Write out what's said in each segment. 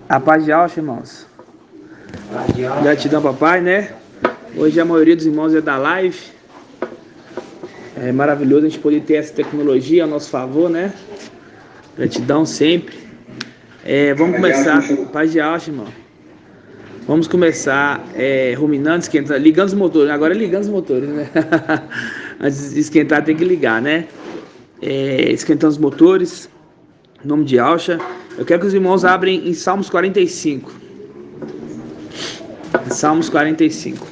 A paz de Alcha, irmãos. Gratidão, papai, né? Hoje a maioria dos irmãos é da live. É maravilhoso a gente poder ter essa tecnologia a nosso favor, né? Gratidão sempre. Vamos começar. Paz de Alcha, irmão. Vamos começar ruminando, esquentando, ligando os motores. Agora é ligando os motores, né? Antes de esquentar tem que ligar, né? Esquentando os motores. Em nome de Alcha. Eu quero que os irmãos abrem em Salmos 45. Salmos 45.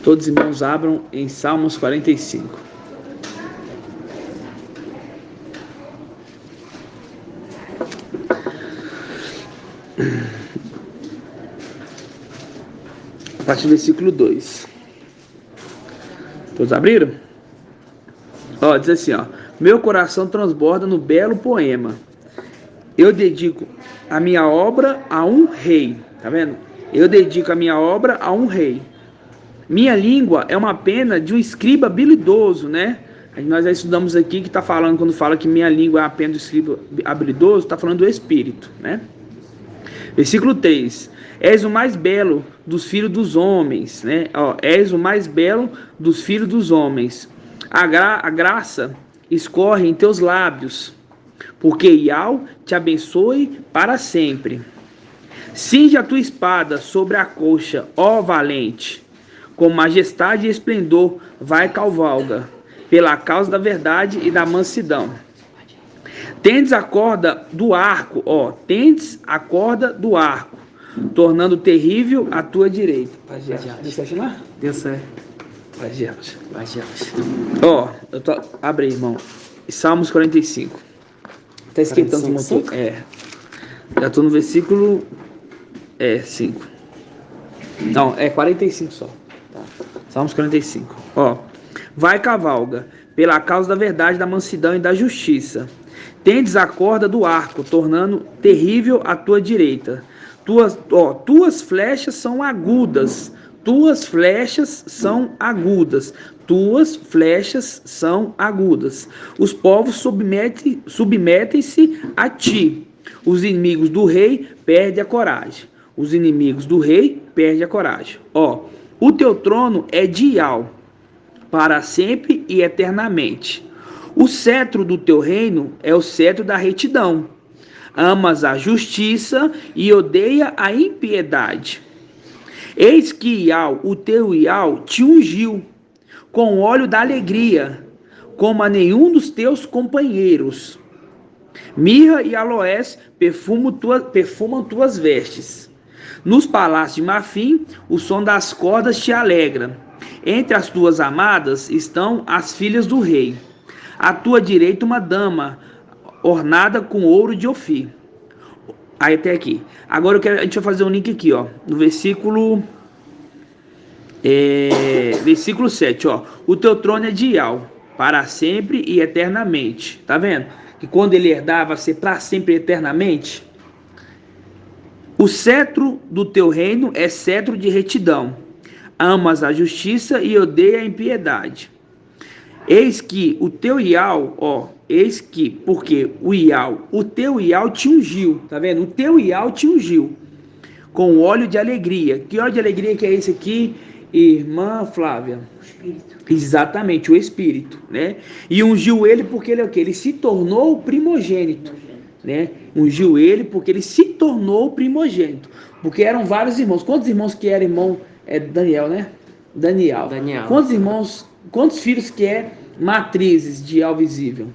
Todos os irmãos abram em Salmos 45. A partir do versículo 2. Todos abriram? Diz assim, meu coração transborda no belo poema. Eu dedico a minha obra a um rei. Tá vendo? Eu dedico a minha obra a um rei. Minha língua é uma pena de um escriba habilidoso, né? Nós já estudamos aqui que está falando, quando fala que minha língua é a pena do escriba habilidoso, está falando do Espírito, né? Versículo 3. És o mais belo dos filhos dos homens, né? És o mais belo dos filhos dos homens. A graça escorre em teus lábios, porque Iau te abençoe para sempre. Cinge a tua espada sobre a coxa, ó valente, com majestade e esplendor vai cavalga, pela causa da verdade e da mansidão. Tendes a corda do arco, tendes a corda do arco, tornando terrível a tua direita. Deu certo lá? Deu certo. Abre aí, irmão. Salmos 45. Tá esquentando os motores. Já tô no versículo 5. Não, 45 só. Tá. Salmos 45. Vai cavalga, pela causa da verdade, da mansidão e da justiça. Tendes a corda do arco, tornando terrível a tua direita. Tuas flechas são agudas. Tuas flechas são agudas. Tuas flechas são agudas. Os povos submetem-se a ti. Os inimigos do rei perdem a coragem. Os inimigos do rei perdem a coragem. O teu trono é de Iau, para sempre e eternamente. O cetro do teu reino é o cetro da retidão. Amas a justiça e odeia a impiedade. Eis que Iau, o teu Iau, te ungiu com óleo da alegria, como a nenhum dos teus companheiros. Mirra e aloés perfumam tuas vestes. Nos palácios de marfim, o som das cordas te alegra. Entre as tuas amadas estão as filhas do rei. À tua direita uma dama, ornada com ouro de Ofir. Aí até aqui. Agora a gente vai fazer um link aqui, no versículo 7, O teu trono é de Iau, para sempre e eternamente. Tá vendo? Que quando ele herdar vai ser para sempre e eternamente. O cetro do teu reino é cetro de retidão. Amas a justiça e odeia a impiedade. Eis que o teu Iau, porque o teu Iau te ungiu, tá vendo? O teu Iau te ungiu com óleo de alegria. Que óleo de alegria que é esse aqui, irmã Flávia? O Espírito. Exatamente, o Espírito, né? E ungiu ele porque ele é o quê? Ele se tornou primogênito, né? Ungiu ele porque ele se tornou primogênito. Porque eram vários irmãos. Quantos irmãos que era irmão? Daniel, né? Daniel. Quantos filhos que é matrizes de Iau visível?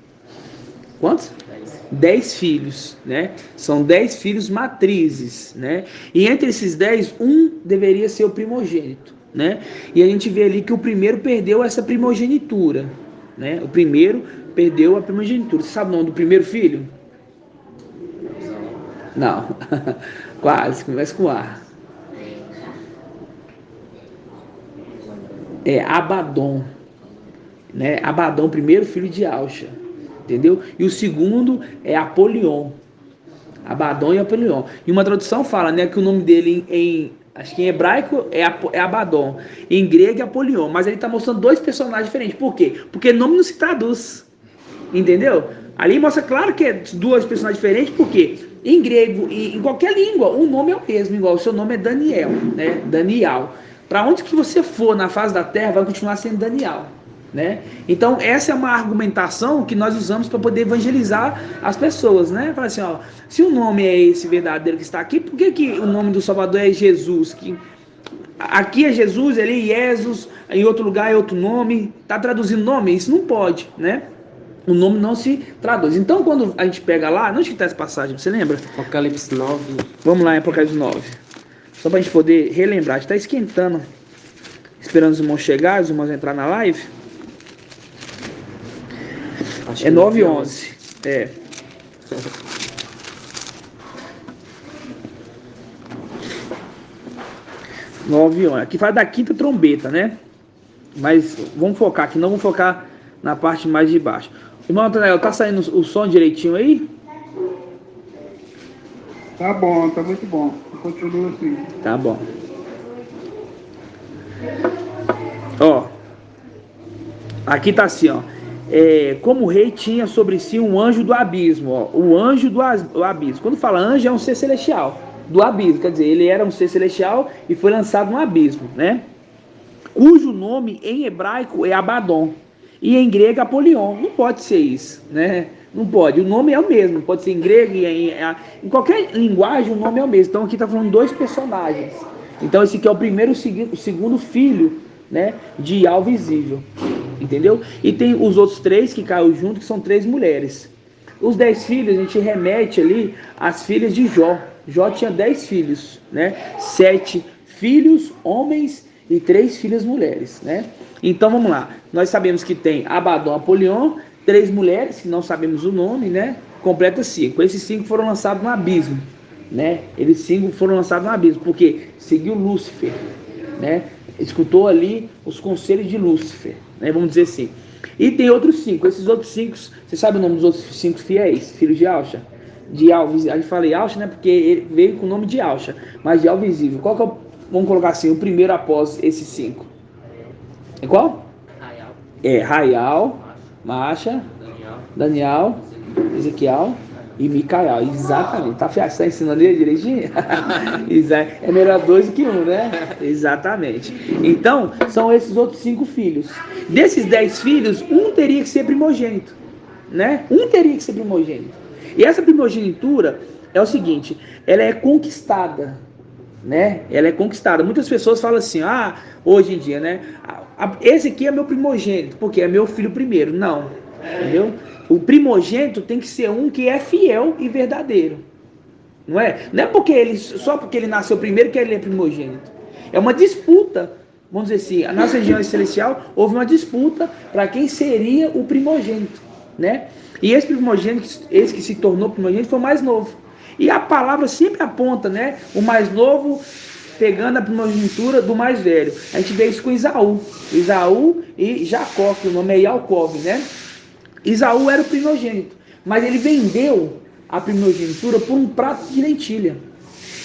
Quantos? 10 filhos, né? São 10 filhos matrizes, né? E entre esses 10, um deveria ser o primogênito, né? E a gente vê ali que o primeiro perdeu essa primogenitura, né? O primeiro perdeu a primogenitura. Você sabe o nome do primeiro filho? Não. Quase, começa com A. Abadom, né? Abadom, primeiro filho de Alcha, entendeu? E o segundo é Apolion. Abadom e Apolion. E uma tradução fala, né, que o nome dele em Acho que em hebraico é Abaddon, em grego é Apolion, mas ele está mostrando dois personagens diferentes. Por quê? Porque nome não se traduz, entendeu? Ali mostra claro que é duas personagens diferentes, porque em grego e em qualquer língua o nome é o mesmo, igual o seu nome é Daniel, né? Daniel. Para onde que você for na face da terra vai continuar sendo Daniel, né? Então essa é uma argumentação que nós usamos para poder evangelizar as pessoas, né? Fala assim, ó, se o nome é esse verdadeiro que está aqui, por que que o nome do Salvador é Jesus? Que aqui é Jesus, ali é Jesus, em outro lugar é outro nome, tá traduzindo nome? Isso não pode, né? O nome não se traduz. Então, quando a gente pega lá, onde que está essa passagem? Você lembra? Apocalipse 9. Vamos lá em Apocalipse 9. Só para a gente poder relembrar. A gente está esquentando, esperando os irmãos chegar, os irmãos entrar na live. Acho É que 9 e 11. É. Nove e 11. Aqui fala da quinta trombeta, né? Mas vamos focar aqui, não vamos focar na parte mais de baixo. Irmão Antônio, tá saindo o som direitinho aí? Tá bom, tá muito bom. Continua assim. Tá bom. Ó. Aqui tá assim, ó. Como o rei tinha sobre si um anjo do abismo, ó. O anjo do abismo. Quando fala anjo, é um ser celestial. Do abismo, quer dizer, ele era um ser celestial e foi lançado no abismo, né? Cujo nome em hebraico é Abaddon. E em grego Apolion. Não pode ser isso, né? Não pode. O nome é o mesmo. Pode ser em grego e em qualquer linguagem o nome é o mesmo. Então aqui está falando dois personagens. Então esse aqui é o primeiro e o segundo filho, né, de Ial visível. Entendeu? E tem os outros três que caiu junto, que são três mulheres. Os 10 filhos, a gente remete ali às filhas de Jó. Jó tinha 10 filhos, né? 7 filhos, homens e 3 filhas mulheres, né? Então vamos lá. Nós sabemos que tem Abaddon, Apolion, 3 mulheres, que não sabemos o nome, né? Completa 5. Esses 5 foram lançados no abismo, né? Eles 5 foram lançados no abismo, porque seguiu Lúcifer, né? Escutou ali os conselhos de Lúcifer, né? Vamos dizer assim. E tem outros 5. Esses outros 5, você sabe o nome dos outros 5 fiéis, filhos de Alcha? De Alves, a gente fala Alcha, né? Porque ele veio com o nome de Alcha, mas de Al visível. Qual que é o, vamos colocar assim, o primeiro após esses 5? É qual? Raial. É Raial, Macha, Daniel, Ezequiel e Micael. Exatamente. Tá ensinando ele direitinho? É melhor 2 do que 1, né? Exatamente. Então, são esses outros 5 filhos. Desses 10 filhos, um teria que ser primogênito, né? Um teria que ser primogênito. E essa primogenitura é o seguinte, ela é conquistada, né? Ela é conquistada. Muitas pessoas falam assim, hoje em dia, né? Esse aqui é meu primogênito, porque é meu filho primeiro. Não, entendeu? O primogênito tem que ser um que é fiel e verdadeiro. Não é? Não é porque só porque ele nasceu primeiro que ele é primogênito. É uma disputa, vamos dizer assim, na nossa região celestial houve uma disputa para quem seria o primogênito, né? E esse primogênito, esse que se tornou primogênito, foi o mais novo. E a palavra sempre aponta, né? O mais novo pegando a primogenitura do mais velho. A gente vê isso com Isaú. Isaú e Jacó, que o nome é Yaakov, né? Isaú era o primogênito, mas ele vendeu a primogenitura por um prato de lentilha.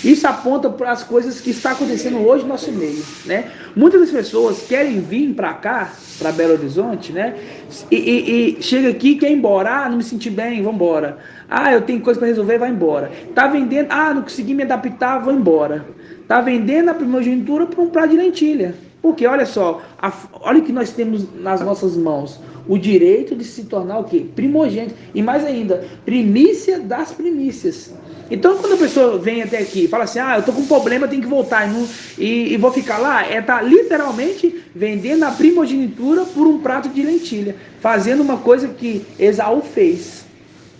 Isso aponta para as coisas que está acontecendo hoje no nosso meio, né? Muitas das pessoas querem vir para cá, para Belo Horizonte, né? E chega aqui e quer ir embora. Não me senti bem, vou embora. Eu tenho coisa para resolver, vai embora. Tá vendendo, não consegui me adaptar, vou embora. Tá vendendo a primogenitura por um prato de lentilha. Porque olha só, olha o que nós temos nas nossas mãos. O direito de se tornar o quê? Primogênito. E mais ainda, primícia das primícias. Então, quando a pessoa vem até aqui e fala assim, eu tô com um problema, tenho que voltar e vou ficar lá, tá literalmente vendendo a primogenitura por um prato de lentilha, fazendo uma coisa que Esaú fez.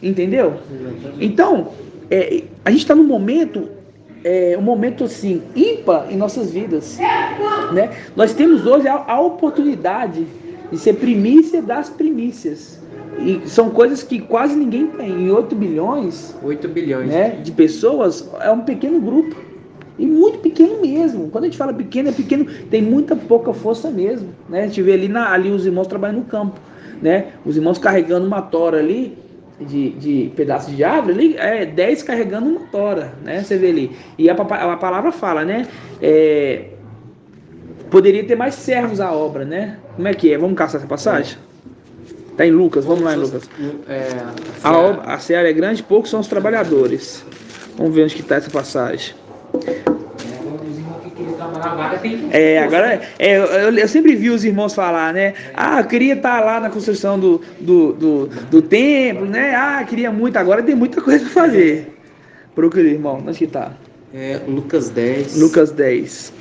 Entendeu? Então, a gente está num momento, um momento assim, ímpar em nossas vidas, né? Nós temos hoje a oportunidade de ser primícia das primícias. E são coisas que quase ninguém tem. Em 8 bilhões, 8 bilhões, né, de pessoas, é um pequeno grupo. E muito pequeno mesmo. Quando a gente fala pequeno, é pequeno, tem muita pouca força mesmo, né? A gente vê ali os irmãos trabalhando no campo, né? Os irmãos carregando uma tora ali, de pedaços de árvore, ali é 10 carregando uma tora, né? Você vê ali. E a palavra fala, né? Poderia ter mais servos à obra, né? Como é que é? Vamos caçar essa passagem? Tá em Lucas, vamos lá em Lucas. A seara é grande, poucos são os trabalhadores. Vamos ver onde que tá essa passagem. Agora eu sempre vi os irmãos falar, né? Eu queria estar lá na construção do templo, né? Queria muito, agora tem muita coisa para fazer. Procura, irmão, onde que tá? Lucas 10. Lucas 10.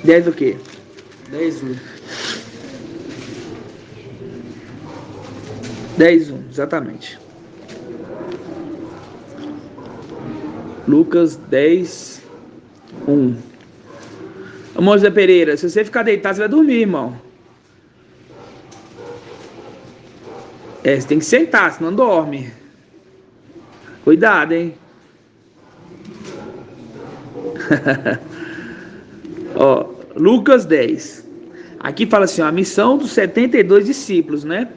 10 o quê? 10:1. 10:1, exatamente. Lucas 10:1. Irmão José Pereira, se você ficar deitado, você vai dormir, irmão. Você tem que sentar, senão dorme. Cuidado, hein? Lucas 10. Aqui fala assim, a missão dos 72 discípulos, né?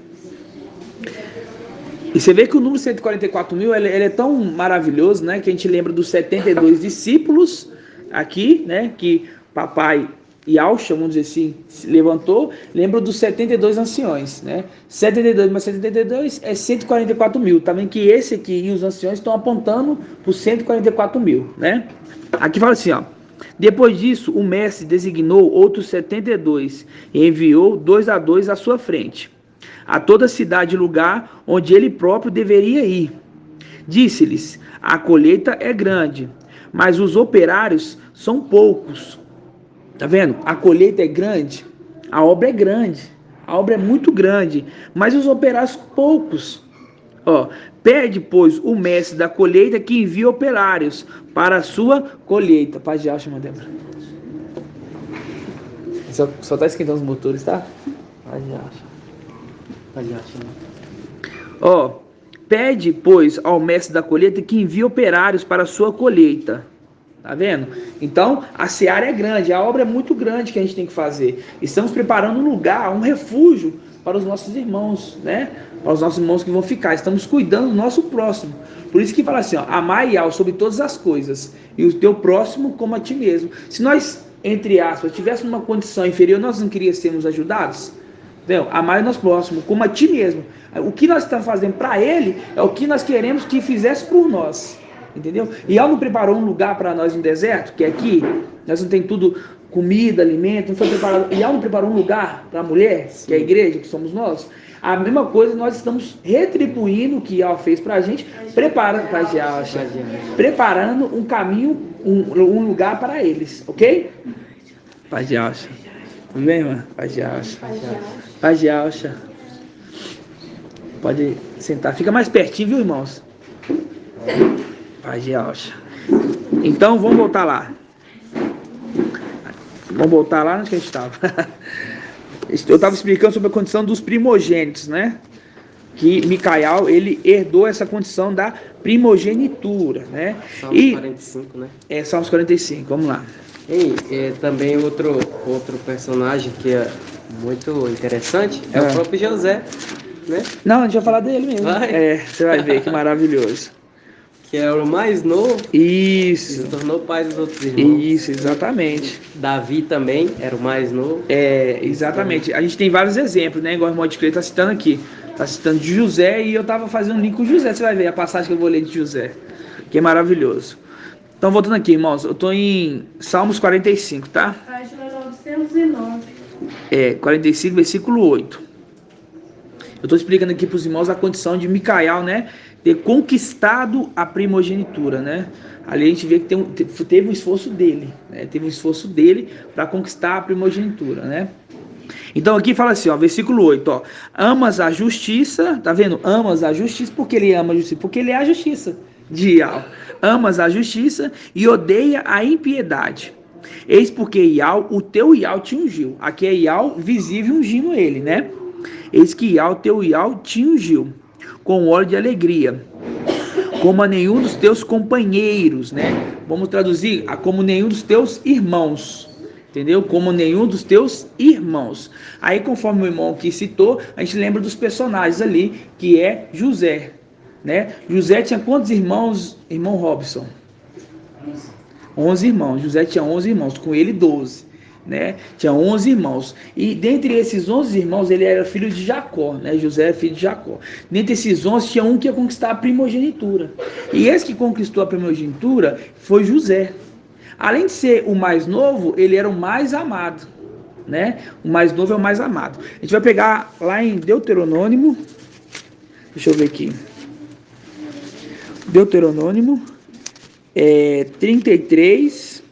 E você vê que o número 144 mil, ele é tão maravilhoso, né? Que a gente lembra dos 72 discípulos aqui, né? Que papai Yaucha, vamos dizer assim, se levantou. Lembra dos 72 anciões, né? 72 mais 72 é 144 mil. Tá vendo que esse aqui e os anciões estão apontando para os 144 mil, né? Aqui fala assim, ó. Depois disso, o mestre designou outros 72 e enviou 2 a 2 à sua frente, a toda cidade e lugar onde ele próprio deveria ir. Disse-lhes, a colheita é grande, mas os operários são poucos. Tá vendo? A colheita é grande, a obra é grande, a obra é muito grande, mas os operários poucos. Pede, pois, o mestre da colheita que envie operários para a sua colheita. Paz de alma, irmã Débora. Só tá esquentando os motores, tá? Paz de alma. Pede, pois, ao mestre da colheita que envie operários para a sua colheita. Tá vendo? Então, a seara é grande, a obra é muito grande que a gente tem que fazer. Estamos preparando um lugar, um refúgio para os nossos irmãos, né? Para os nossos irmãos que vão ficar. Estamos cuidando do nosso próximo. Por isso que fala assim, amai Yahweh sobre todas as coisas e o teu próximo como a ti mesmo. Se nós, entre aspas, tivéssemos uma condição inferior, nós não queríamos sermos ajudados? Entendeu? Amai o nosso próximo como a ti mesmo. O que nós estamos fazendo para ele é o que nós queremos que fizesse por nós. Entendeu? E Yahweh não preparou um lugar para nós no deserto, que é aqui, nós não tem tudo, comida, alimento, não foi preparado. E Yahweh não preparou um lugar para a mulher, que é a igreja, que somos nós. A mesma coisa, nós estamos retribuindo o que Yahweh fez para a gente, preparando um caminho, um lugar para eles, ok? Paz de alça. Tudo bem, irmã? Paz de alça. Paz de alça. Pode sentar. Fica mais pertinho, viu, irmãos? Paz de alça. Então, vamos voltar lá. Vamos voltar lá onde que a gente estava. Eu estava explicando sobre a condição dos primogênitos, né? Que Micael, ele herdou essa condição da primogenitura, né? Salmos 45, né? Salmos 45, vamos lá. E também outro personagem que é muito interessante é o próprio José, né? Não, a gente vai falar dele mesmo. Você vai ver que maravilhoso. Que era o mais novo. Isso. Se tornou pai dos outros irmãos. Isso, exatamente. Davi também era o mais novo. Exatamente. A gente tem vários exemplos, né? Igual o irmão de Cleito está citando aqui. Está citando de José e eu estava fazendo um link com José. Você vai ver a passagem que eu vou ler de José. Que é maravilhoso. Então, voltando aqui, irmãos. Eu estou em Salmos 45, tá? Página 909. 45, versículo 8. Eu estou explicando aqui para os irmãos a condição de Micael, né? Ter conquistado a primogenitura, né? Ali a gente vê que teve um esforço dele, né? Teve um esforço dele para conquistar a primogenitura, né? Então aqui fala assim, versículo 8, amas a justiça, tá vendo? Amas a justiça, porque ele ama a justiça, porque ele é a justiça de Yahweh. Amas a justiça e odeia a impiedade. Eis porque Yahweh, o teu Yahweh te ungiu. Aqui é Yahweh visível ungindo ele, né? Eis que Yahweh, teu Yahweh te ungiu com óleo de alegria, como a nenhum dos teus companheiros, né? Vamos traduzir como nenhum dos teus irmãos. entendeu? Como nenhum dos teus irmãos. Aí, conforme o irmão que citou, a gente lembra dos personagens ali, que é José, né? José tinha quantos irmãos, irmão Robson? 11 irmãos. José tinha 11 irmãos, com ele 12, né? Tinha 11 irmãos. E dentre esses 11 irmãos, ele era filho de Jacó, né? José é filho de Jacó. Dentre esses 11, tinha um que ia conquistar a primogenitura. E esse que conquistou a primogenitura foi José. Além de ser o mais novo, ele era o mais amado, né? O mais novo é o mais amado. A gente vai pegar lá em Deuteronômio. Deixa eu ver aqui. Deuteronômio 33.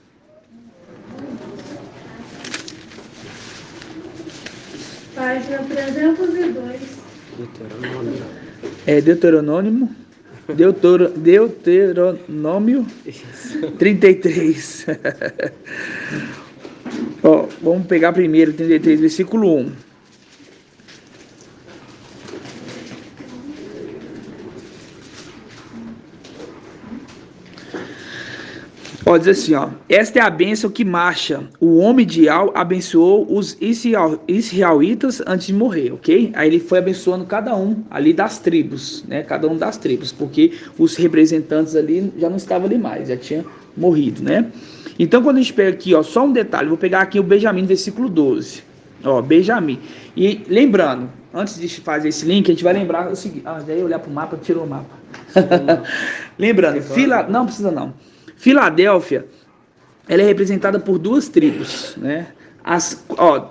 Página 302. Deuteronômio 33. Ó, vamos pegar primeiro 33, versículo 1. Ó, diz assim, ó: esta é a bênção que marcha. O homem de Al abençoou os israelitas antes de morrer, ok? Aí ele foi abençoando cada um ali das tribos, né? Cada um das tribos, porque os representantes ali já não estavam ali mais, já tinha morrido, né? Então, quando a gente pega aqui, ó, só um detalhe, vou pegar aqui o Benjamim, versículo 12. Ó, Benjamim. E lembrando, antes de fazer esse link, a gente vai lembrar o seguinte. Ah, já ia olhar para o mapa, tirou o mapa. Lembrando, não precisa não. Filadélfia, ela é representada por duas tribos, né?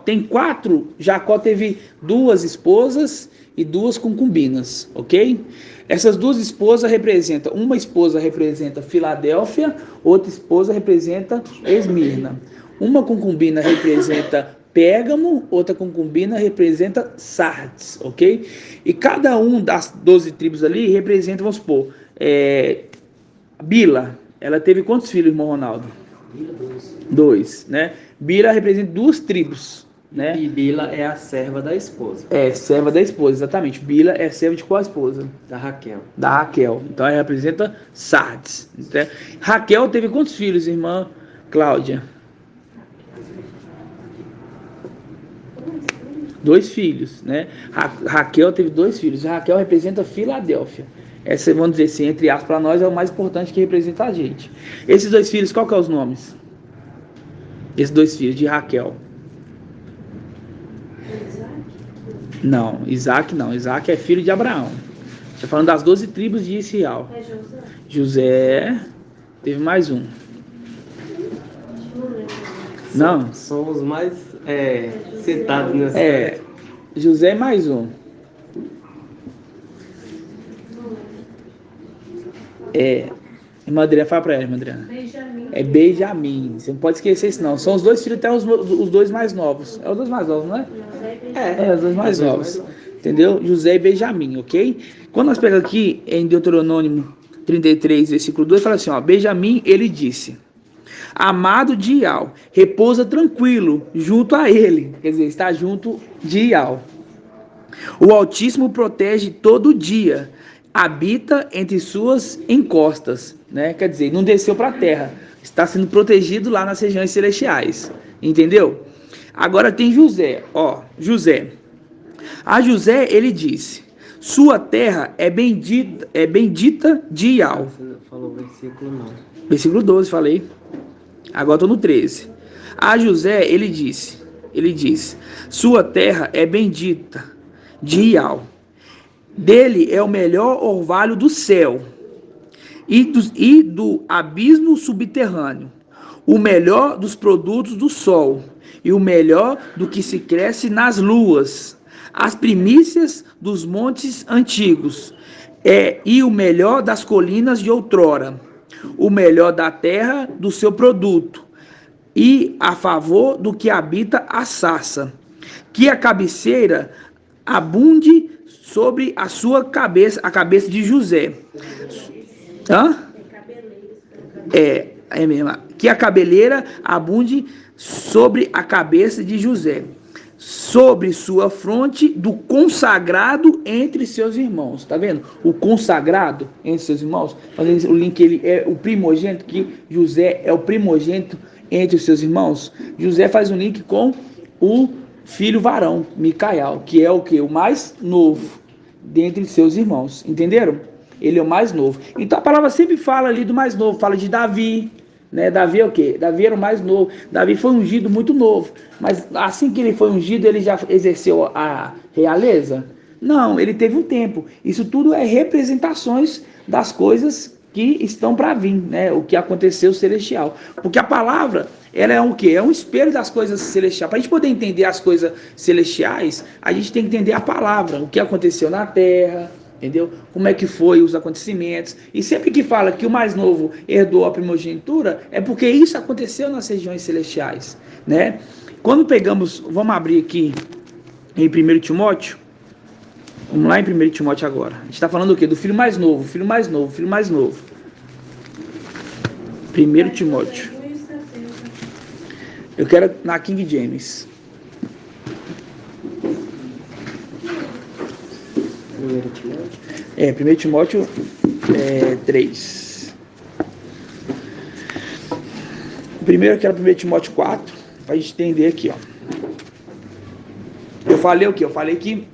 Tem 4, Jacó teve 2 esposas e 2 concubinas, ok? Essas 2 esposas representam, uma esposa representa Filadélfia, outra esposa representa Esmirna. Uma concubina representa Pérgamo, outra concubina representa Sardes, ok? E cada um das 12 tribos ali representa, vamos supor, Bila. Ela teve quantos filhos, irmão Ronaldo? Bila, 2, né? Bila representa 2 tribos, né? E Bila é a serva da esposa. É, serva da esposa, exatamente. Bila é serva de qual esposa? Da Raquel. Da Raquel. Então ela representa Sardes. Né? Raquel teve quantos filhos, irmã Cláudia? 2 filhos, né? Raquel teve 2 filhos. Raquel representa Filadélfia. Essa, vamos dizer assim, entre aspas, para nós é o mais importante que representa a gente. Esses 2 filhos, qual que é os nomes? Esses 2 filhos de Raquel. Não, Isaac não. Isaac é filho de Abraão. Estou falando das 12 tribos de Israel. É José? José teve mais um. Não. São os mais citados nessa. José mais um. Irmã Adriana, fala pra ela, irmã Adriana. Benjamim. É Benjamim. Você não pode esquecer isso, não. São os 2 filhos, até os 2 mais novos. É os 2 mais novos, não é? Os 2 mais novos. Entendeu? José e Benjamim, ok? Quando nós pegamos aqui em Deuteronômio 33, versículo 2, fala assim, ó: Benjamim, ele disse: amado de Ial, repousa tranquilo junto a ele. Quer dizer, está junto de Ial. O Altíssimo protege todo dia, habita entre suas encostas, né? Quer dizer, não desceu para a terra, está sendo protegido lá nas regiões celestiais, entendeu? Agora tem José, ó, José. A José ele disse: sua terra é bendita de Ial. Você falou versículo 9. Versículo 12, falei. Agora estou no 13. A José ele disse: sua terra é bendita de Ial. Dele é o melhor orvalho do céu e do abismo subterrâneo, o melhor dos produtos do sol e o melhor do que se cresce nas luas, as primícias dos montes antigos, e o melhor das colinas de outrora, o melhor da terra do seu produto, e a favor do que habita a sarça, que a cabeceira abunde sobre a sua cabeça, a cabeça de José. É mesmo. Que a cabeleira abunde sobre a cabeça de José, sobre sua fronte do consagrado entre seus irmãos. Tá vendo? O consagrado entre seus irmãos. Fazendo o link, ele é o primogênito, que José é o primogênito entre os seus irmãos? José faz um link com o filho varão, Micael, que é o que? O mais novo dentre seus irmãos. Entenderam? Ele é o mais novo. Então a palavra sempre fala ali do mais novo, fala de Davi, né? Davi é o quê? Davi era o mais novo. Davi foi ungido muito novo. Mas assim que ele foi ungido, ele já exerceu a realeza? Não, ele teve um tempo. Isso tudo é representações das coisas que estão para vir, né? O que aconteceu celestial. Porque a palavra, ela é o quê? É um espelho das coisas celestiais. Para a gente poder entender as coisas celestiais, a gente tem que entender a palavra, o que aconteceu na terra, entendeu? Como é que foi os acontecimentos. E sempre que fala que o mais novo herdou a primogenitura, é porque isso aconteceu nas regiões celestiais, né? Quando pegamos, vamos abrir aqui em 1 Timóteo. Vamos lá em 1 Timóteo agora. A gente está falando o quê? Do filho mais novo, filho mais novo, filho mais novo. 1 Timóteo. Eu quero na King James. 1 Timóteo 3. Primeiro eu quero 1 Timóteo 4, para a gente entender aqui, ó. Eu falei o quê? Eu falei que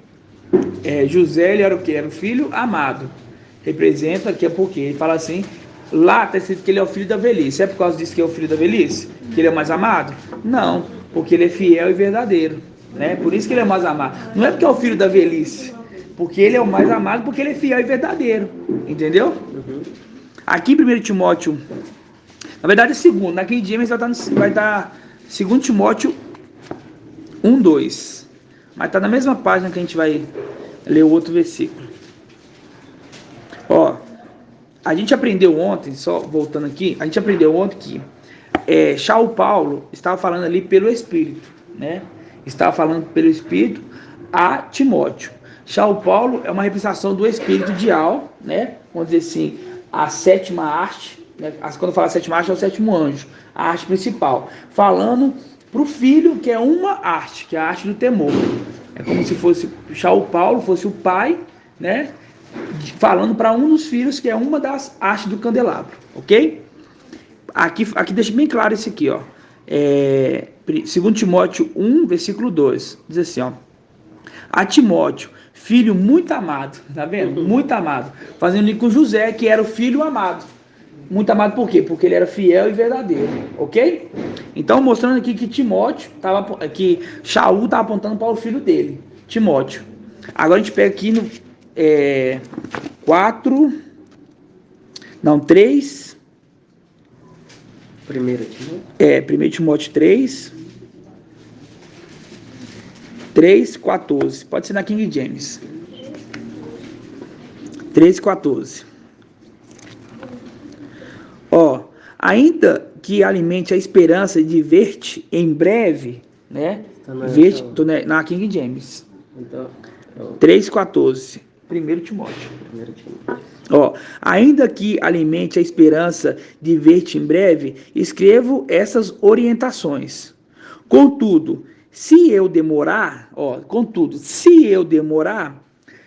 José, ele era o quê? Era o filho amado. Representa que é porque ele fala assim, lá está escrito que ele é o filho da velhice. É por causa disso que é o filho da velhice? Que ele é o mais amado? Não, porque ele é fiel e verdadeiro, né? Por isso que ele é o mais amado. Não é porque é o filho da velhice, porque ele é o mais amado, porque ele é fiel e verdadeiro. Entendeu? Aqui em 1 Timóteo, na verdade é segundo, na King James vai estar 2 Timóteo 1, 2. Mas está na mesma página que a gente vai ler o outro versículo. Ó, a gente aprendeu ontem, só voltando aqui, a gente aprendeu ontem que Shaul Paulo estava falando ali pelo Espírito, né? Estava falando pelo Espírito a Timóteo. Shaul Paulo é uma representação do Espírito de Al, né? Vamos dizer assim, a sétima arte, né? Quando fala sétima arte é o sétimo anjo, a arte principal, falando para o filho, que é uma arte, que é a arte do temor. É como se fosse Shaul Paulo, fosse o pai, né? Falando para um dos filhos, que é uma das artes do candelabro, ok? Aqui deixa bem claro isso aqui, ó. 2 Timóteo 1, versículo 2, diz assim, ó. A Timóteo, filho muito amado, tá vendo? Muito amado. Fazendo link com José, que era o filho amado. Muito amado por quê? Porque ele era fiel e verdadeiro, ok? Então, mostrando aqui que que Shaul estava apontando para o filho dele, Timóteo. Agora a gente pega aqui no 3. 1 Timóteo 3. 3:14. Pode ser na King James. 3:14. Ó, ainda que alimente a esperança de ver-te em breve, né? Na King James. Então, 3:14. 1 Timóteo. Ó, ainda que alimente a esperança de ver-te em breve, escrevo essas orientações. Contudo, se eu demorar,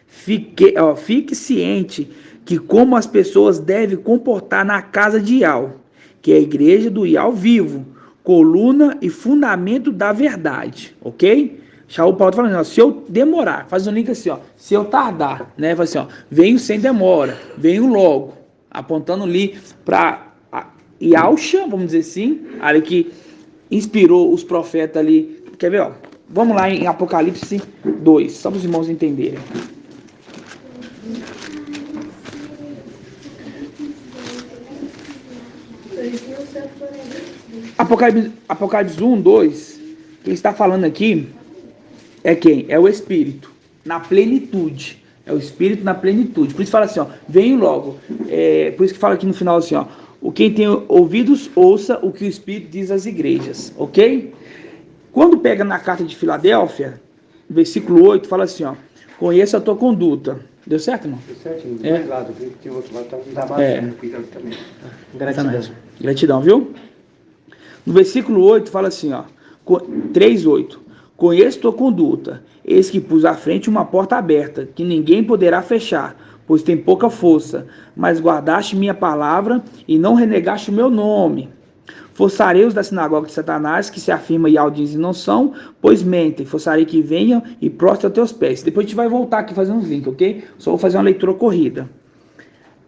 fique ciente que como as pessoas devem comportar na casa de Ial, que é a igreja do Ial vivo, coluna e fundamento da verdade, ok? Shaul Paulo está falando, ó, se eu demorar, faz um link assim, ó, se eu tardar, né, faz assim, ó, venho sem demora, venho logo, apontando ali para Yahusha, vamos dizer assim, ali que inspirou os profetas ali, quer ver, ó, vamos lá em Apocalipse 2, só para os irmãos entenderem. Apocalipse 1, 2, quem está falando aqui é quem? É o Espírito, na plenitude. É o Espírito na plenitude. Por isso fala assim, ó, venho logo. Por isso que fala aqui no final assim, ó, quem tem ouvidos, ouça o que o Espírito diz às igrejas, ok? Quando pega na carta de Filadélfia, versículo 8, fala assim, ó, conheça a tua conduta. Deu certo, irmão? Deu certo, do lado, que o outro lado está também. Gratidão. Gratidão, viu? No versículo 8 fala assim, ó, 3:8. Conheço tua conduta, eis que pus à frente uma porta aberta, que ninguém poderá fechar, pois tem pouca força, mas guardaste minha palavra e não renegaste o meu nome. Forçarei os da sinagoga de Satanás, que se afirma e dizem e não são, pois mentem. Forçarei que venham e prostrem aos teus pés. Depois a gente vai voltar aqui fazer uns links, ok? Só vou fazer uma leitura corrida.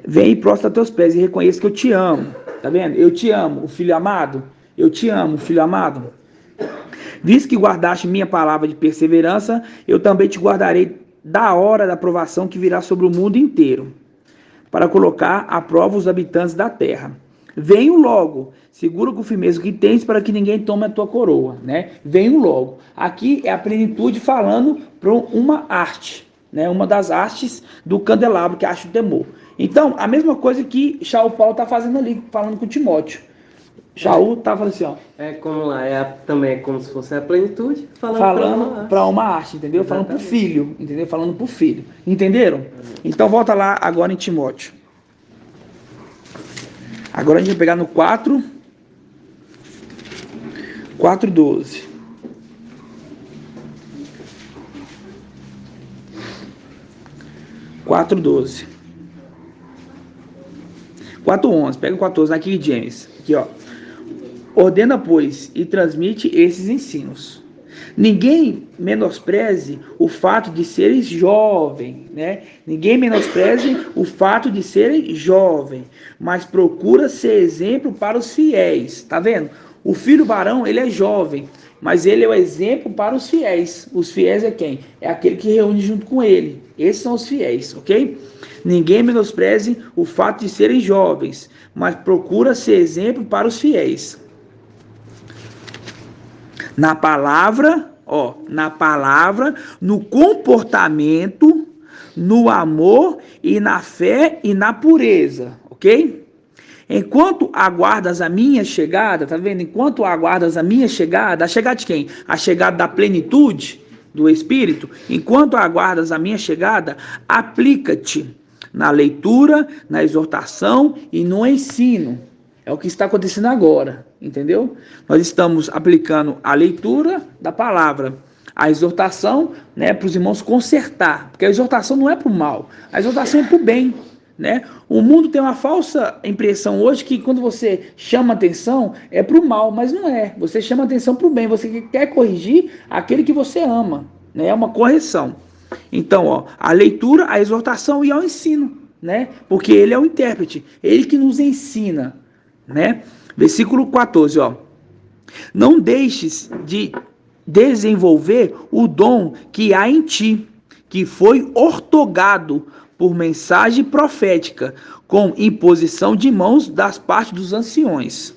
Vem e prostra aos teus pés e reconheça que eu te amo. Tá vendo? Eu te amo, o filho amado. Eu te amo, filho amado. Visto que guardaste minha palavra de perseverança, eu também te guardarei da hora da provação que virá sobre o mundo inteiro, para colocar à prova os habitantes da terra. Venho logo, segura com firmeza o que tens, para que ninguém tome a tua coroa, né? Venho logo. Aqui é a plenitude falando para uma arte, né? Uma das artes do candelabro, que é a arte do temor. Então, a mesma coisa que Paulo está fazendo ali, falando com Timóteo. Shaul tá falando assim, ó. É como lá, também é como se fosse a plenitude, falando para uma arte, entendeu? Exatamente. Falando pro filho, entendeu? Falando pro filho. Entenderam? Então volta lá agora em Timóteo. Agora a gente vai pegar no 4:12. 4:12. 4:11. Pega o 14 na King James. Aqui, ó. Ordena, pois, e transmite esses ensinos. Ninguém menospreze o fato de serem jovem, né? Ninguém menospreze o fato de serem jovem, mas procura ser exemplo para os fiéis. Tá vendo? O filho varão, ele é jovem, mas ele é o exemplo para os fiéis. Os fiéis é quem? É aquele que reúne junto com ele. Esses são os fiéis, ok? Ninguém menospreze o fato de serem jovens, mas procura ser exemplo para os fiéis. Na palavra, no comportamento, no amor e na fé e na pureza, ok? Enquanto aguardas a minha chegada, tá vendo? Enquanto aguardas a minha chegada, a chegada de quem? A chegada da plenitude do Espírito. Enquanto aguardas a minha chegada, aplica-te na leitura, na exortação e no ensino. É o que está acontecendo agora, entendeu? Nós estamos aplicando a leitura da palavra, a exortação, né, para os irmãos consertar, porque a exortação não é para o mal, a exortação é para o bem, né? O mundo tem uma falsa impressão hoje que quando você chama atenção é para o mal, mas não é. Você chama atenção para o bem, você quer corrigir aquele que você ama, né? É uma correção. Então, ó, a leitura, a exortação e ao ensino, né? Porque ele é o intérprete, ele que nos ensina, né? Versículo 14, ó. Não deixes de desenvolver o dom que há em ti, que foi ortogado por mensagem profética, com imposição de mãos das partes dos anciões.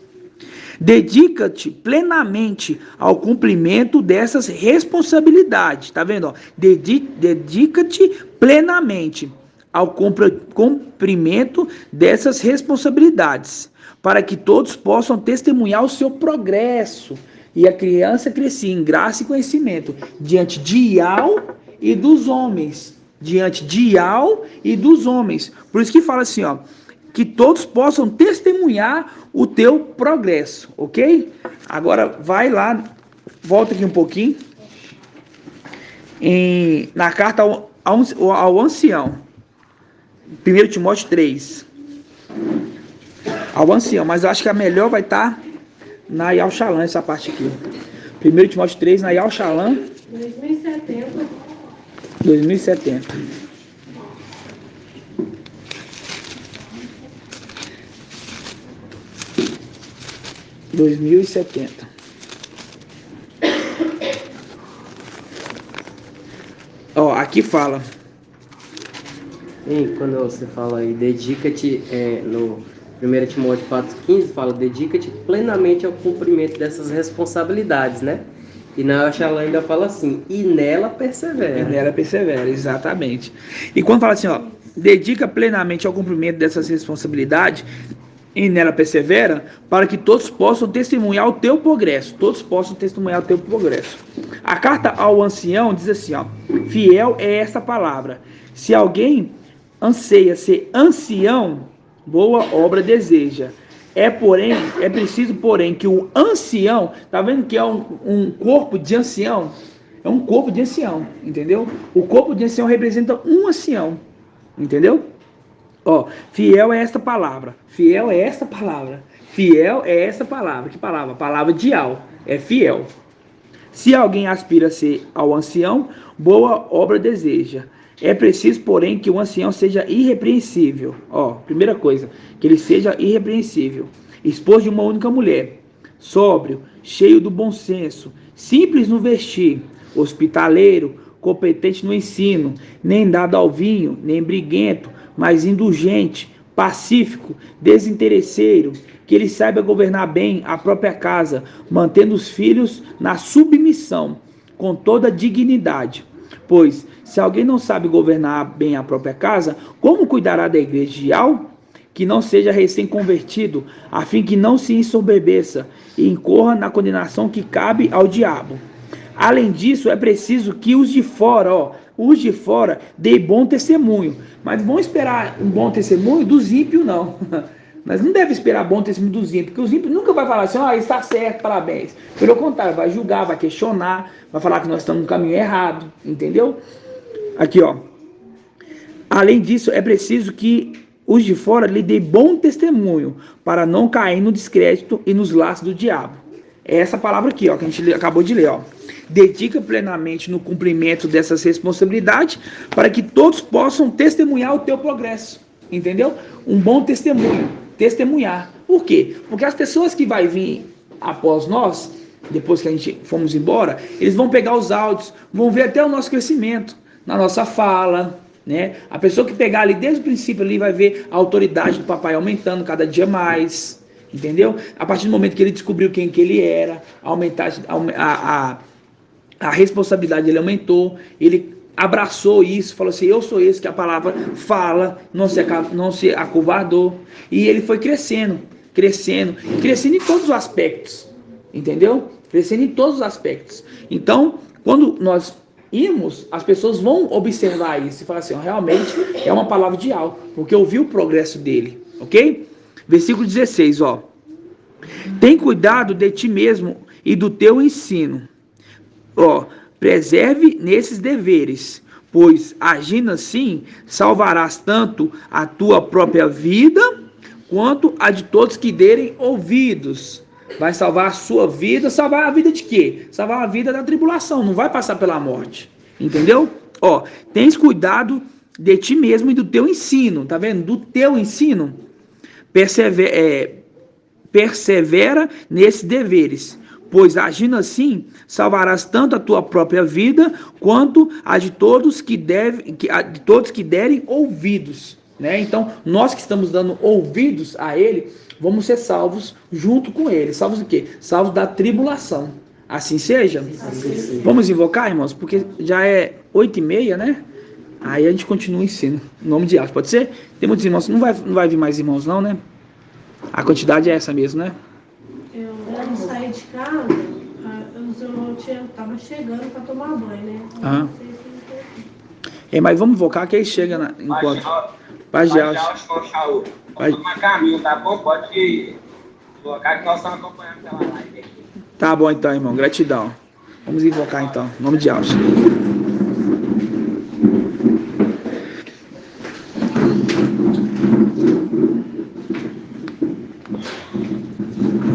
Dedica-te plenamente ao cumprimento dessas responsabilidades, tá vendo? Ó? Dedica-te plenamente ao cumprimento dessas responsabilidades, para que todos possam testemunhar o seu progresso e a criança crescer em graça e conhecimento diante de Ial e dos homens. Diante de Ial e dos homens. Por isso que fala assim, ó, que todos possam testemunhar o teu progresso, ok? Agora vai lá, volta aqui um pouquinho, na carta ao ancião, 1 Timóteo 3. Ao ancião, mas eu acho que a melhor vai estar na Yal Shalom, essa parte aqui. 1 Timóteo 3, na Yal Shalom. 2070. Ó, aqui fala. E quando você fala aí, dedica-te, no 1 Timóteo 4,15, fala, dedica-te plenamente ao cumprimento dessas responsabilidades, né? E na Oxalá ainda fala assim, e nela persevera. E nela persevera, exatamente. E quando fala assim, ó, dedica plenamente ao cumprimento dessas responsabilidades, e nela persevera, para que todos possam testemunhar o teu progresso. Todos possam testemunhar o teu progresso. A carta ao ancião diz assim, ó, fiel é esta palavra. Se alguém anseia ser ancião, boa obra deseja. É preciso, porém, que o ancião, tá vendo que é um corpo de ancião? É um corpo de ancião, entendeu? O corpo de ancião representa um ancião, entendeu? Ó, fiel é esta palavra, Fiel é essa palavra. Que palavra? A palavra dial. É fiel. Se alguém aspira a ser ao ancião, boa obra deseja. É preciso, porém, que o ancião seja irrepreensível. Primeira coisa, que ele seja irrepreensível. Esposo de uma única mulher, sóbrio, cheio do bom senso, simples no vestir, hospitaleiro, competente no ensino, nem dado ao vinho, nem briguento, mas indulgente, pacífico, desinteresseiro, que ele saiba governar bem a própria casa, mantendo os filhos na submissão, com toda dignidade. Pois, se alguém não sabe governar bem a própria casa, como cuidará da igreja de Al? Que não seja recém-convertido, a fim que não se ensoberbeça e incorra na condenação que cabe ao diabo. Além disso, é preciso que os de fora deem bom testemunho. Mas vão esperar um bom testemunho dos ímpios, não. Nós não devemos esperar bom testemunho dos ímpios, porque os ímpios nunca vão falar assim, está certo, parabéns. Pelo contrário, vai julgar, vai questionar, vai falar que nós estamos no caminho errado, entendeu? Aqui, Além disso, é preciso que os de fora lhe deem bom testemunho, para não cair no descrédito e nos laços do diabo. É essa palavra aqui, que a gente acabou de ler, Dedica plenamente no cumprimento dessas responsabilidades, para que todos possam testemunhar o teu progresso, entendeu? Um bom testemunho, testemunhar. Por quê? Porque as pessoas que vai vir após nós, depois que a gente fomos embora, eles vão pegar os áudios, vão ver até o nosso crescimento, na nossa fala, né? A pessoa que pegar ali desde o princípio ali vai ver a autoridade do papai aumentando cada dia mais, entendeu? A partir do momento que ele descobriu quem que ele era, a responsabilidade dele aumentou, ele abraçou isso, falou assim, eu sou esse que a palavra fala, não se acovardou, e ele foi crescendo em todos os aspectos, entendeu? Crescendo em todos os aspectos. Então, quando nós irmos, as pessoas vão observar isso e falar assim, realmente é uma palavra de alto, porque eu vi o progresso dele, ok? Versículo 16, tem cuidado de ti mesmo e do teu ensino. Preserve nesses deveres, pois agindo assim, salvarás tanto a tua própria vida, quanto a de todos que derem ouvidos. Vai salvar a sua vida, salvar a vida de quê? Salvar a vida da tribulação, não vai passar pela morte, entendeu? Tens cuidado de ti mesmo e do teu ensino, tá vendo? Do teu ensino, persevera nesses deveres, pois agindo assim, salvarás tanto a tua própria vida, quanto a de todos que derem ouvidos, né? Então, nós que estamos dando ouvidos a ele, vamos ser salvos junto com ele. Salvos do quê? Salvos da tribulação. Assim seja? Assim. Vamos invocar, irmãos? Porque já é 8h30, né? Aí a gente continua o ensino. Em nome de Deus. Pode ser? Tem muitos irmãos. Não vai vir mais irmãos, não, né? A quantidade é essa mesmo, né? Eu saí de casa, eu estava chegando para tomar banho, né? Mas vamos invocar que aí chega enquanto... Paz de Deus. Vamos tomar caminho, tá bom? Pode invocar que nós estamos acompanhando pela live aqui. Tá bom então, irmão. Gratidão. Vamos invocar então. Em nome de Deus.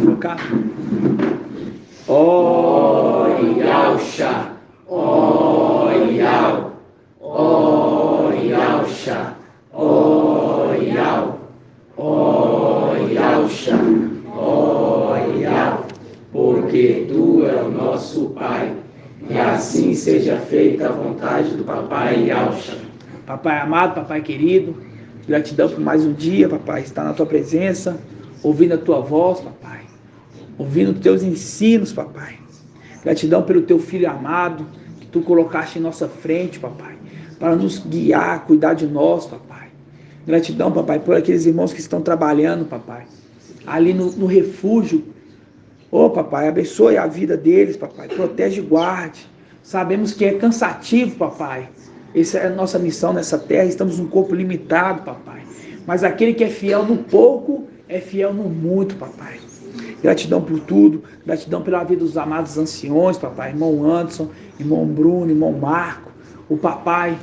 Invocar. Yalcha. Yal. Yalcha. Yalcha. Yal. Porque tu é o nosso Pai, e assim seja feita a vontade do Papai Yalcha. Papai amado, papai querido, gratidão por mais um dia, papai, estar na tua presença, ouvindo a tua voz, papai, ouvindo os teus ensinos, papai. Gratidão pelo teu filho amado, que tu colocaste em nossa frente, papai, para nos guiar, cuidar de nós, papai. Gratidão, papai, por aqueles irmãos que estão trabalhando, papai, ali no refúgio. Papai, abençoe a vida deles, papai, protege e guarde. Sabemos que é cansativo, papai. Essa é a nossa missão nessa terra, estamos num corpo limitado, papai. Mas aquele que é fiel no pouco, é fiel no muito, papai. Gratidão por tudo, gratidão pela vida dos amados anciões, papai, irmão Anderson, irmão Bruno, irmão Marco, o papai,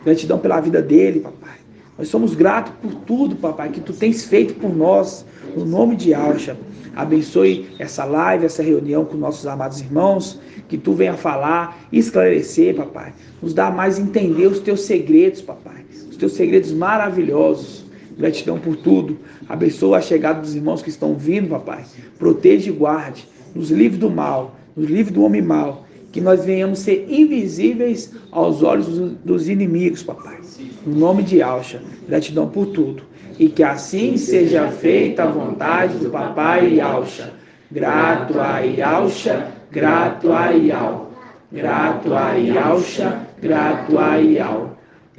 gratidão pela vida dele, papai. Nós somos gratos por tudo, papai, que tu tens feito por nós, no nome de Yahshua. Abençoe essa live, essa reunião com nossos amados irmãos, que tu venha falar, esclarecer, papai. Nos dá mais entender os teus segredos, papai. Os teus segredos maravilhosos. Gratidão por tudo. Abençoa a chegada dos irmãos que estão vindo, papai. Proteja e guarde. Nos livre do mal, nos livre do homem mau. Que nós venhamos ser invisíveis aos olhos dos inimigos, papai. No nome de Yahshua. Gratidão por tudo. E que assim seja feita a vontade do papai Yahshua. Grato a Yahshua, grato a Yahweh. Grato a Yahshua, grato a Yahweh.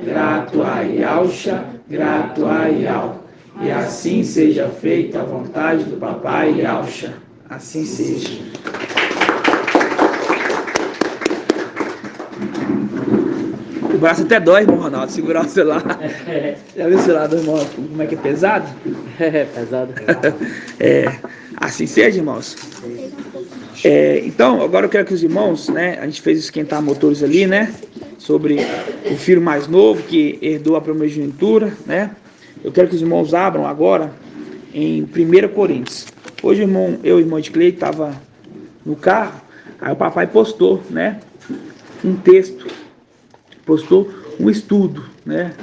Grato a Yahshua, grato a Yahweh. E assim seja feita a vontade do papai Yahshua. Assim seja. O braço até dói, irmão Ronaldo, segurar o celular. Já viu o celular do irmão, como é que é pesado? É pesado. Assim seja, irmãos. Então, agora eu quero que os irmãos, né, a gente fez esquentar motores ali, né, sobre o filho mais novo que herdou a primogenitura, né. Eu quero que os irmãos abram agora em 1 Coríntios. Hoje eu e o irmão de Clay estava no carro, aí o papai postou, né, um texto, postou um estudo, né,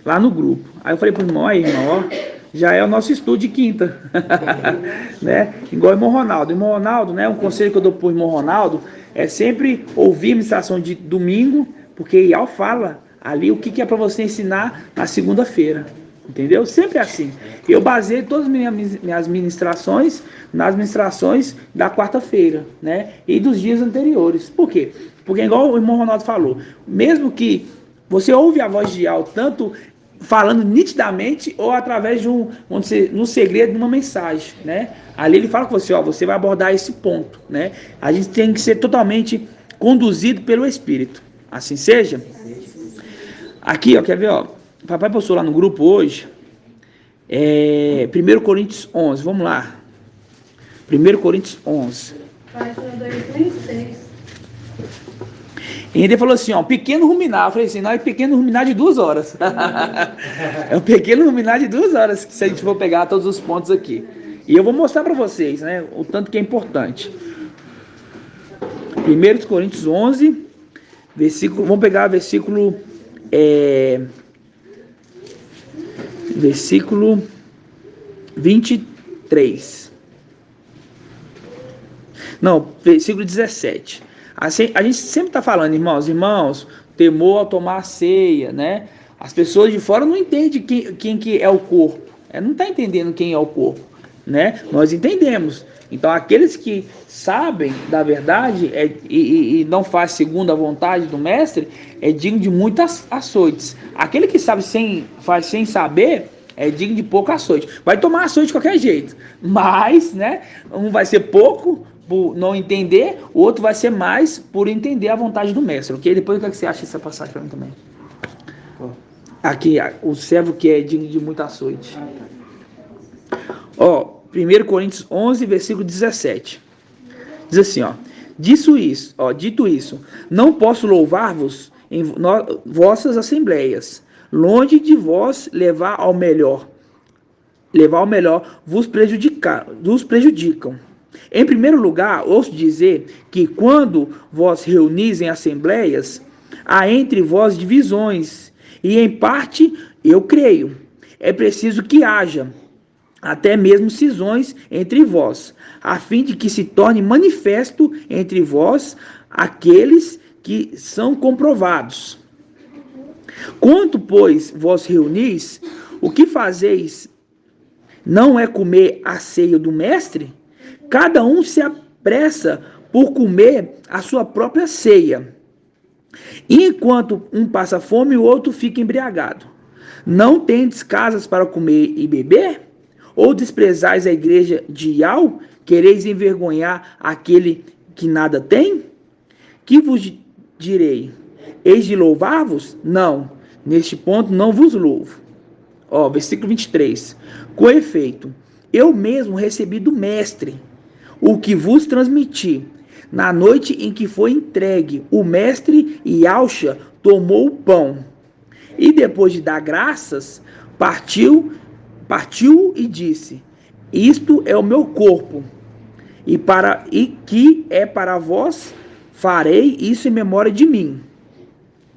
lá no grupo. Aí eu falei pro irmão, aí irmão, ó, já é o nosso estudo de quinta, né, igual o irmão Ronaldo. O irmão Ronaldo, né, um conselho que eu dou pro irmão Ronaldo é sempre ouvir a ministração de domingo, porque Ial fala ali o que é para você ensinar na segunda-feira. Entendeu? Sempre assim. Eu baseio todas as minhas ministrações nas ministrações da quarta-feira, né? E dos dias anteriores. Por quê? Porque, igual o irmão Ronaldo falou, mesmo que você ouve a voz de Yahweh tanto falando nitidamente ou através de no segredo de uma mensagem, né? Ali ele fala com você, ó, você vai abordar esse ponto, né? A gente tem que ser totalmente conduzido pelo Espírito. Assim seja. Aqui, ó, quer ver, ó? O papai postou lá no grupo hoje, 1 Coríntios 11, vamos lá. 1 Coríntios 11. Página 2006. E ele falou assim, ó, um pequeno ruminar. Eu falei assim, não, é pequeno ruminar de 2 horas. É um pequeno ruminar de 2 horas, se a gente for pegar todos os pontos aqui. E eu vou mostrar para vocês, né, o tanto que é importante. 1 Coríntios 11, versículo, vamos pegar versículo... versículo 23. Não, versículo 17. Assim, a gente sempre está falando, irmãos, temor ao tomar a ceia, né? As pessoas de fora não entendem quem que é o corpo. Não está entendendo quem é o corpo, né? Nós entendemos. Então, aqueles que sabem da verdade e não faz segundo a vontade do mestre, é digno de muitas açoites. Aquele que sabe faz sem saber, é digno de pouco açoite. Vai tomar açoite de qualquer jeito, mas, né, um vai ser pouco por não entender, o outro vai ser mais por entender a vontade do mestre, ok? Depois o que você acha dessa passagem para mim também? Aqui, o servo que é digno de muito açoite. Ó, 1 Coríntios 11, versículo 17. Diz assim, ó. Dito isso, não posso louvar-vos em vossas assembleias. Longe de vós levar ao melhor, vos prejudicam. Em primeiro lugar, ouço dizer que quando vós reunis em assembleias, há entre vós divisões, e em parte eu creio. É preciso que haja até mesmo cisões entre vós, a fim de que se torne manifesto entre vós aqueles que são comprovados. Quanto, pois, vós reunis, o que fazeis não é comer a ceia do mestre? Cada um se apressa por comer a sua própria ceia. E enquanto um passa fome, o outro fica embriagado. Não tendes casas para comer e beber? Ou desprezais a igreja de Ial? Quereis envergonhar aquele que nada tem? Que vos direi? Eis de louvar-vos? Não, neste ponto não vos louvo. Ó, versículo 23. Com efeito, eu mesmo recebi do mestre o que vos transmiti. Na noite em que foi entregue, o mestre Yahshua tomou o pão E depois de dar graças, partiu e disse: isto é o meu corpo, e que é para vós, farei isso em memória de mim.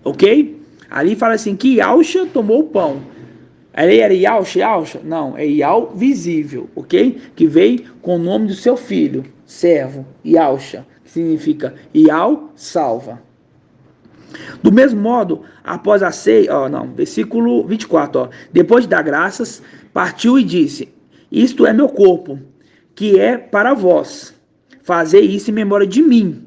Ok? Ali fala assim que Yahusha tomou o pão. Ali era Yahusha? Não, é Yah visível, ok? Que veio com o nome do seu filho, servo, Yahusha, que significa Yah salva. Do mesmo modo, após a ceia, versículo 24, depois de dar graças, partiu e disse: isto é meu corpo, que é para vós, fazei isso em memória de mim.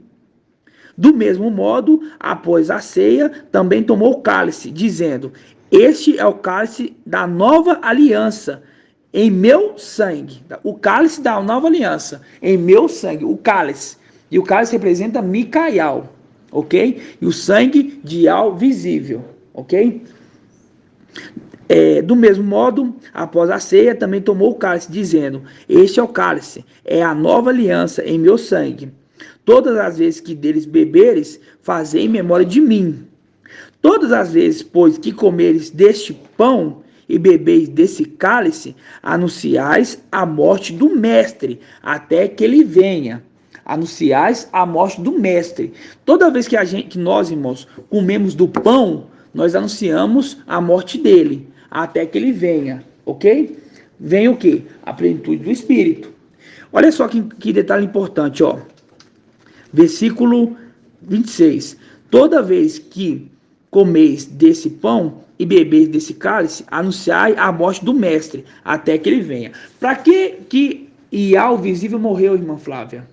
Do mesmo modo, após a ceia, também tomou o cálice, dizendo: este é o cálice da nova aliança, em meu sangue. O cálice da nova aliança, em meu sangue, o cálice. E o cálice representa Micael, ok? E o sangue de Yah visível, ok? Do mesmo modo, após a ceia, também tomou o cálice, dizendo: este é o cálice, é a nova aliança em meu sangue. Todas as vezes que deles beberes, fazei em memória de mim. Todas as vezes, pois, que comeres deste pão e bebeis desse cálice, anunciais a morte do mestre, até que ele venha. Anunciais a morte do mestre. Toda vez que nós, irmãos, comemos do pão, nós anunciamos a morte dele, até que ele venha, ok? Vem o quê? A plenitude do Espírito. Olha só que detalhe importante, ó. Versículo 26. Toda vez que comeis desse pão e bebeis desse cálice, anunciai a morte do mestre, até que ele venha. Para que Yah visível morreu, irmã Flávia?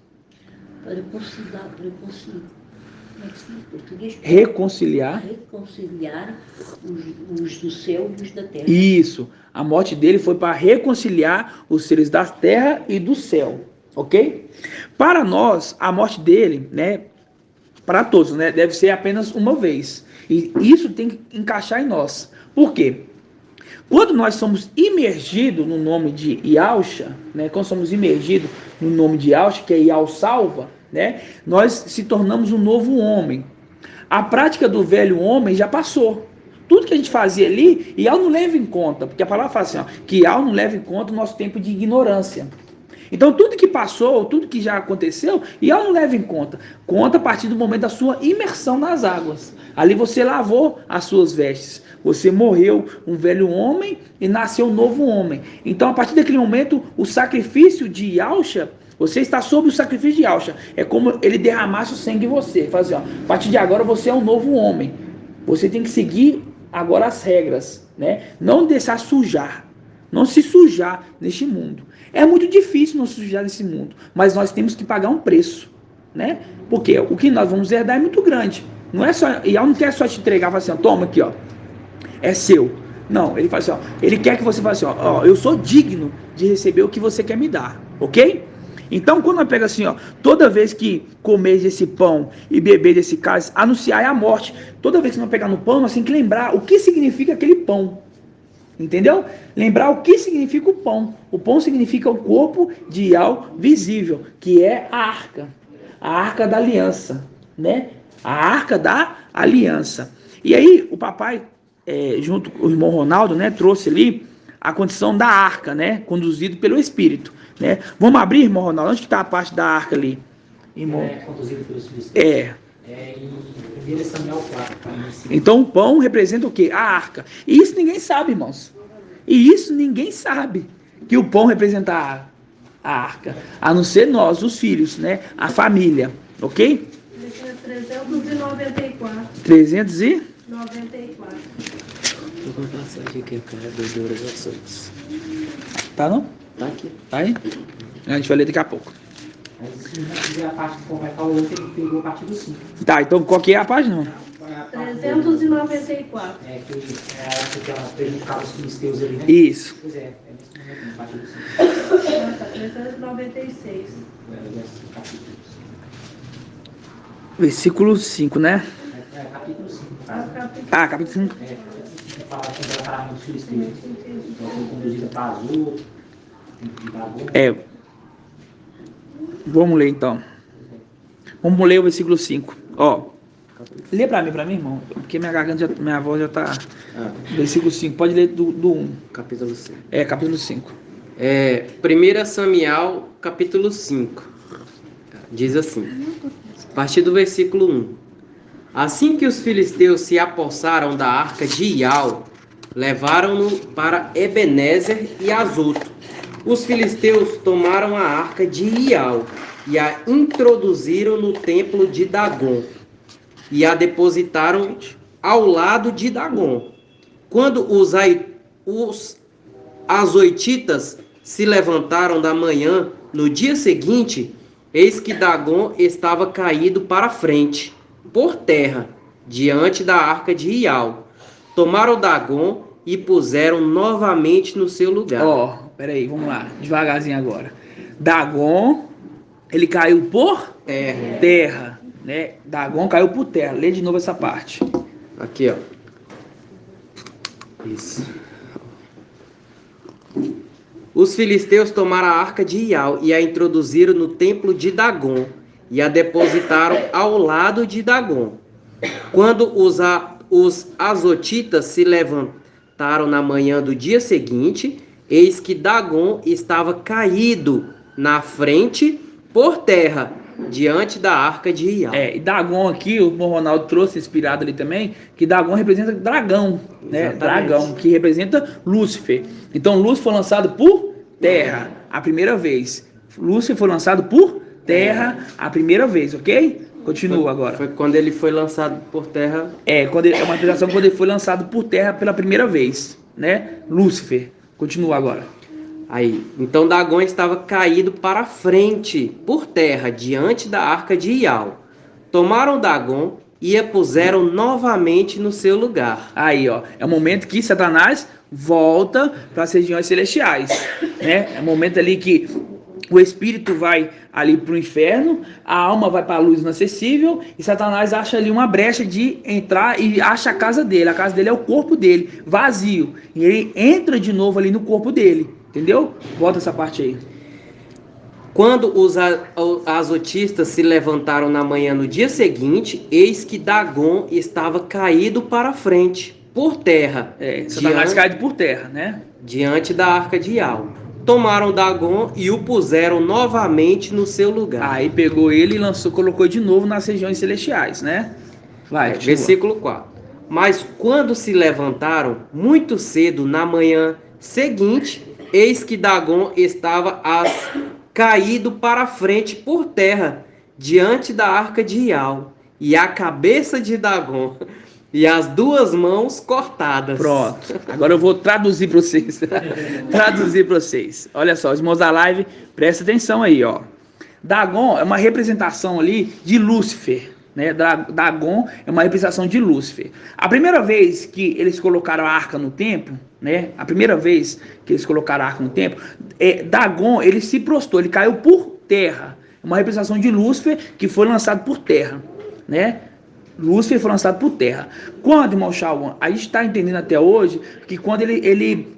Para reconciliar os do céu e os da terra. Isso. A morte dele foi para reconciliar os seres da terra e do céu. Ok? Para nós, a morte dele, né? Para todos, né? Deve ser apenas uma vez. E isso tem que encaixar em nós. Por quê? Quando nós somos imergidos no nome de Yahusha, né? Quando somos imergidos no nome de Yahusha, que é Yah salva, né? Nós se tornamos um novo homem. A prática do velho homem já passou. Tudo que a gente fazia ali, Yah não leva em conta, porque a palavra fala assim, ó, que Yah não leva em conta o nosso tempo de ignorância. Então tudo que passou, tudo que já aconteceu, Yah não leva em conta. Conta a partir do momento da sua imersão nas águas. Ali você lavou as suas vestes. Você morreu um velho homem e nasceu um novo homem. Então a partir daquele momento, o sacrifício de Yahusha, você está sob o sacrifício de Yahusha. É como ele derramasse o sangue em você. Fala assim, ó, a partir de agora você é um novo homem. Você tem que seguir agora as regras, né? Não deixar sujar. Não se sujar neste mundo. É muito difícil não se sujar nesse mundo. Mas nós temos que pagar um preço, né? Porque o que nós vamos herdar é muito grande. Não é só, Yah não quer só te entregar e falar assim, ó, toma aqui, ó. É seu. Não, ele fala assim, ó, ele quer que você fale assim, ó, eu sou digno de receber o que você quer me dar, ok? Então, quando nós pega assim, ó, toda vez que comer desse pão e beber desse cálice, anunciar a morte. Toda vez que nós pegar no pão, nós temos que lembrar o que significa aquele pão. Entendeu? Lembrar o que significa o pão. O pão significa o corpo de Yah visível, que é a arca da aliança, né? A arca da aliança. E aí, o papai, junto com o irmão Ronaldo, né, trouxe ali a condição da arca, né, conduzido pelo Espírito, né? Vamos abrir, irmão Ronaldo, onde está a parte da arca ali? Irmão? Conduzido pelo Espírito. Em 1 Samuel 4. Então o pão representa o quê? A arca. E isso ninguém sabe, irmãos. E isso ninguém sabe, que o pão representa a arca. A não ser nós, os filhos, né? A família. Ok? 394. 394. Vou contar uma passagem aqui, cara, das orações. Tá não? Tá aqui. Tá aí? A gente vai ler daqui a pouco. Mas se não quiser a parte que vai falar outra, ele pegou a partir do 5. Tá, então qual que é a página? 394. Que ela prejudicava os filisteus ali, né? Isso. Pois é nesse momento, a partir do 5. 396. Versículo 5, né? Capítulo 5. Ah, capítulo 5. Fala que ela parava nos filisteus. Então foi conduzida para Azul. Vamos ler então. Vamos ler o versículo 5. Ó, Lê pra mim, irmão, porque minha garganta, minha voz já tá... Versículo 5, pode ler do 1. Capítulo 5. Capítulo 5. 1 Samuel, capítulo 5. Diz assim, a partir do versículo 1. Assim que os filisteus se apossaram da arca de Ial, levaram-no para Ebenezer e Azoto. Os filisteus tomaram a arca de Ial e a introduziram no templo de Dagon e a depositaram ao lado de Dagon. Quando os azoititas se levantaram da manhã, no dia seguinte, eis que Dagon estava caído para a frente, por terra, diante da arca de Ial. Tomaram Dagon e puseram novamente no seu lugar. Peraí, vamos lá, devagarzinho agora. Dagon, ele caiu por terra, né? Dagon caiu por terra. Lê de novo essa parte. Aqui, ó. Isso. Os filisteus tomaram a arca de Ial e a introduziram no templo de Dagon e a depositaram ao lado de Dagon. Quando os azotitas se levantaram na manhã do dia seguinte, eis que Dagon estava caído na frente por terra, diante da arca de Ial. E Dagon aqui, o Ronaldo trouxe inspirado ali também, que Dagon representa dragão, né? Exatamente. Dragão, que representa Lúcifer. Então Lúcifer foi lançado por terra a primeira vez. Lúcifer foi lançado por terra a primeira vez, ok? Continua agora. Foi quando ele foi lançado por terra. É uma representação quando ele foi lançado por terra pela primeira vez, né? Lúcifer. Continua agora. Aí, então Dagon estava caído para frente, por terra, diante da arca de Ial. Tomaram Dagon e a puseram novamente no seu lugar. Aí, é o momento que Satanás volta para as regiões celestiais, né? É o momento ali que o espírito vai ali para o inferno, a alma vai para a luz inacessível e Satanás acha ali uma brecha de entrar e acha a casa dele. A casa dele é o corpo dele, vazio. E ele entra de novo ali no corpo dele. Entendeu? Volta essa parte aí. Quando os azotistas se levantaram na manhã no dia seguinte, eis que Dagon estava caído para a frente, por terra. Satanás caído por terra, né? Diante da arca de Ial. Tomaram Dagon e o puseram novamente no seu lugar. Aí pegou ele e colocou de novo nas regiões celestiais, né? Vai, versículo 4. Mas quando se levantaram muito cedo na manhã seguinte, eis que Dagon estava caído para a frente por terra, diante da arca de Ial, e a cabeça de Dagon e as duas mãos cortadas. Pronto. Agora eu vou traduzir para vocês. Olha só, os irmãos da live, presta atenção aí, Dagon é uma representação ali de Lúcifer, né? Dagon é uma representação de Lúcifer. A primeira vez que eles colocaram a arca no templo, né? A primeira vez que eles colocaram a arca no templo, Dagon, ele se prostrou, ele caiu por terra. Uma representação de Lúcifer que foi lançado por terra, né? Lúcifer foi lançado por terra. Quando, irmão Shawan, a gente está entendendo até hoje que quando ele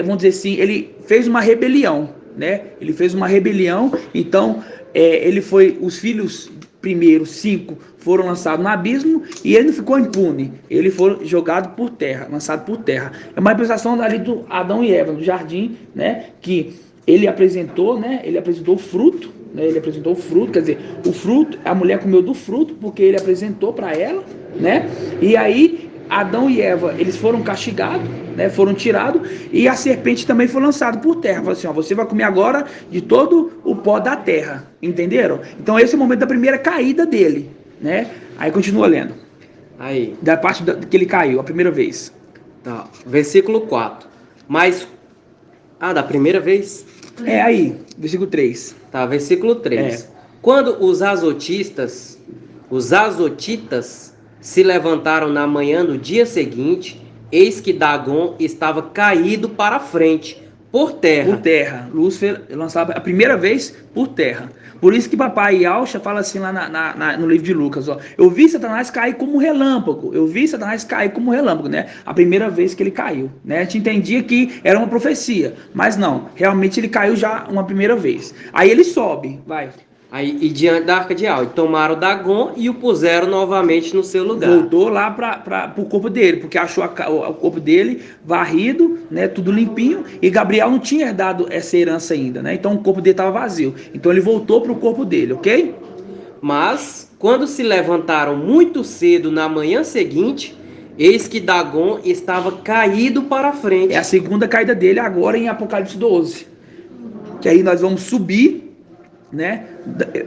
vamos dizer assim, ele fez uma rebelião, né? Ele fez uma rebelião, então os filhos primeiros 5 foram lançados no abismo e ele não ficou impune. Ele foi jogado por terra, lançado por terra. É uma representação ali do Adão e Eva, do jardim, né? Que ele apresentou, né? Ele apresentou o fruto, né? Ele apresentou o fruto, quer dizer, o fruto, a mulher comeu do fruto porque ele apresentou para ela, né? E aí Adão e Eva, eles foram castigados, né? Foram tirados, e a serpente também foi lançada por terra. Falou assim, você vai comer agora de todo o pó da terra, entenderam? Então esse é o momento da primeira caída dele, né? Aí continua lendo. Aí. Da parte que ele caiu, a primeira vez. Tá, versículo 4. Mas... da primeira vez? Aí, versículo 3. Tá, versículo 3. Quando os azotitas se levantaram na manhã do dia seguinte, eis que Dagon estava caído para a frente, por terra. Por terra. Lúcifer lançava a primeira vez por terra. Por isso que papai Alcha fala assim lá no livro de Lucas, eu vi Satanás cair como relâmpago. Eu vi Satanás cair como relâmpago, né? A primeira vez que ele caiu, né? A gente entendia que era uma profecia, mas não. Realmente ele caiu já uma primeira vez. Aí ele sobe, vai. Aí, e diante da arca de Iau, tomaram Dagon e o puseram novamente no seu lugar. Voltou lá para o corpo dele, porque achou o corpo dele varrido, né, tudo limpinho, e Gabriel não tinha herdado essa herança ainda, né? Então o corpo dele estava vazio. Então ele voltou para o corpo dele, ok? Mas, quando se levantaram muito cedo na manhã seguinte, eis que Dagon estava caído para a frente. É a segunda caída dele agora em Apocalipse 12. Que aí nós vamos subir, né?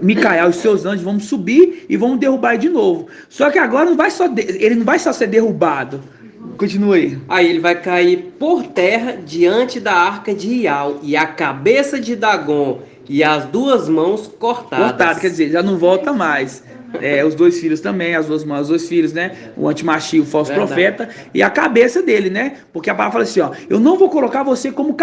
Micael e seus anjos vão subir e vão derrubar ele de novo. Só que agora ele não vai só ser derrubado. Continua aí. Aí ele vai cair por terra diante da arca de Iau, e a cabeça de Dagon e as duas mãos cortadas. Cortado, quer dizer, já não volta mais. Os dois filhos também, as duas mãos, os dois filhos, né? O antimachia, o falso profeta, e a cabeça dele, né? Porque a palavra fala assim, ó, eu não vou colocar você como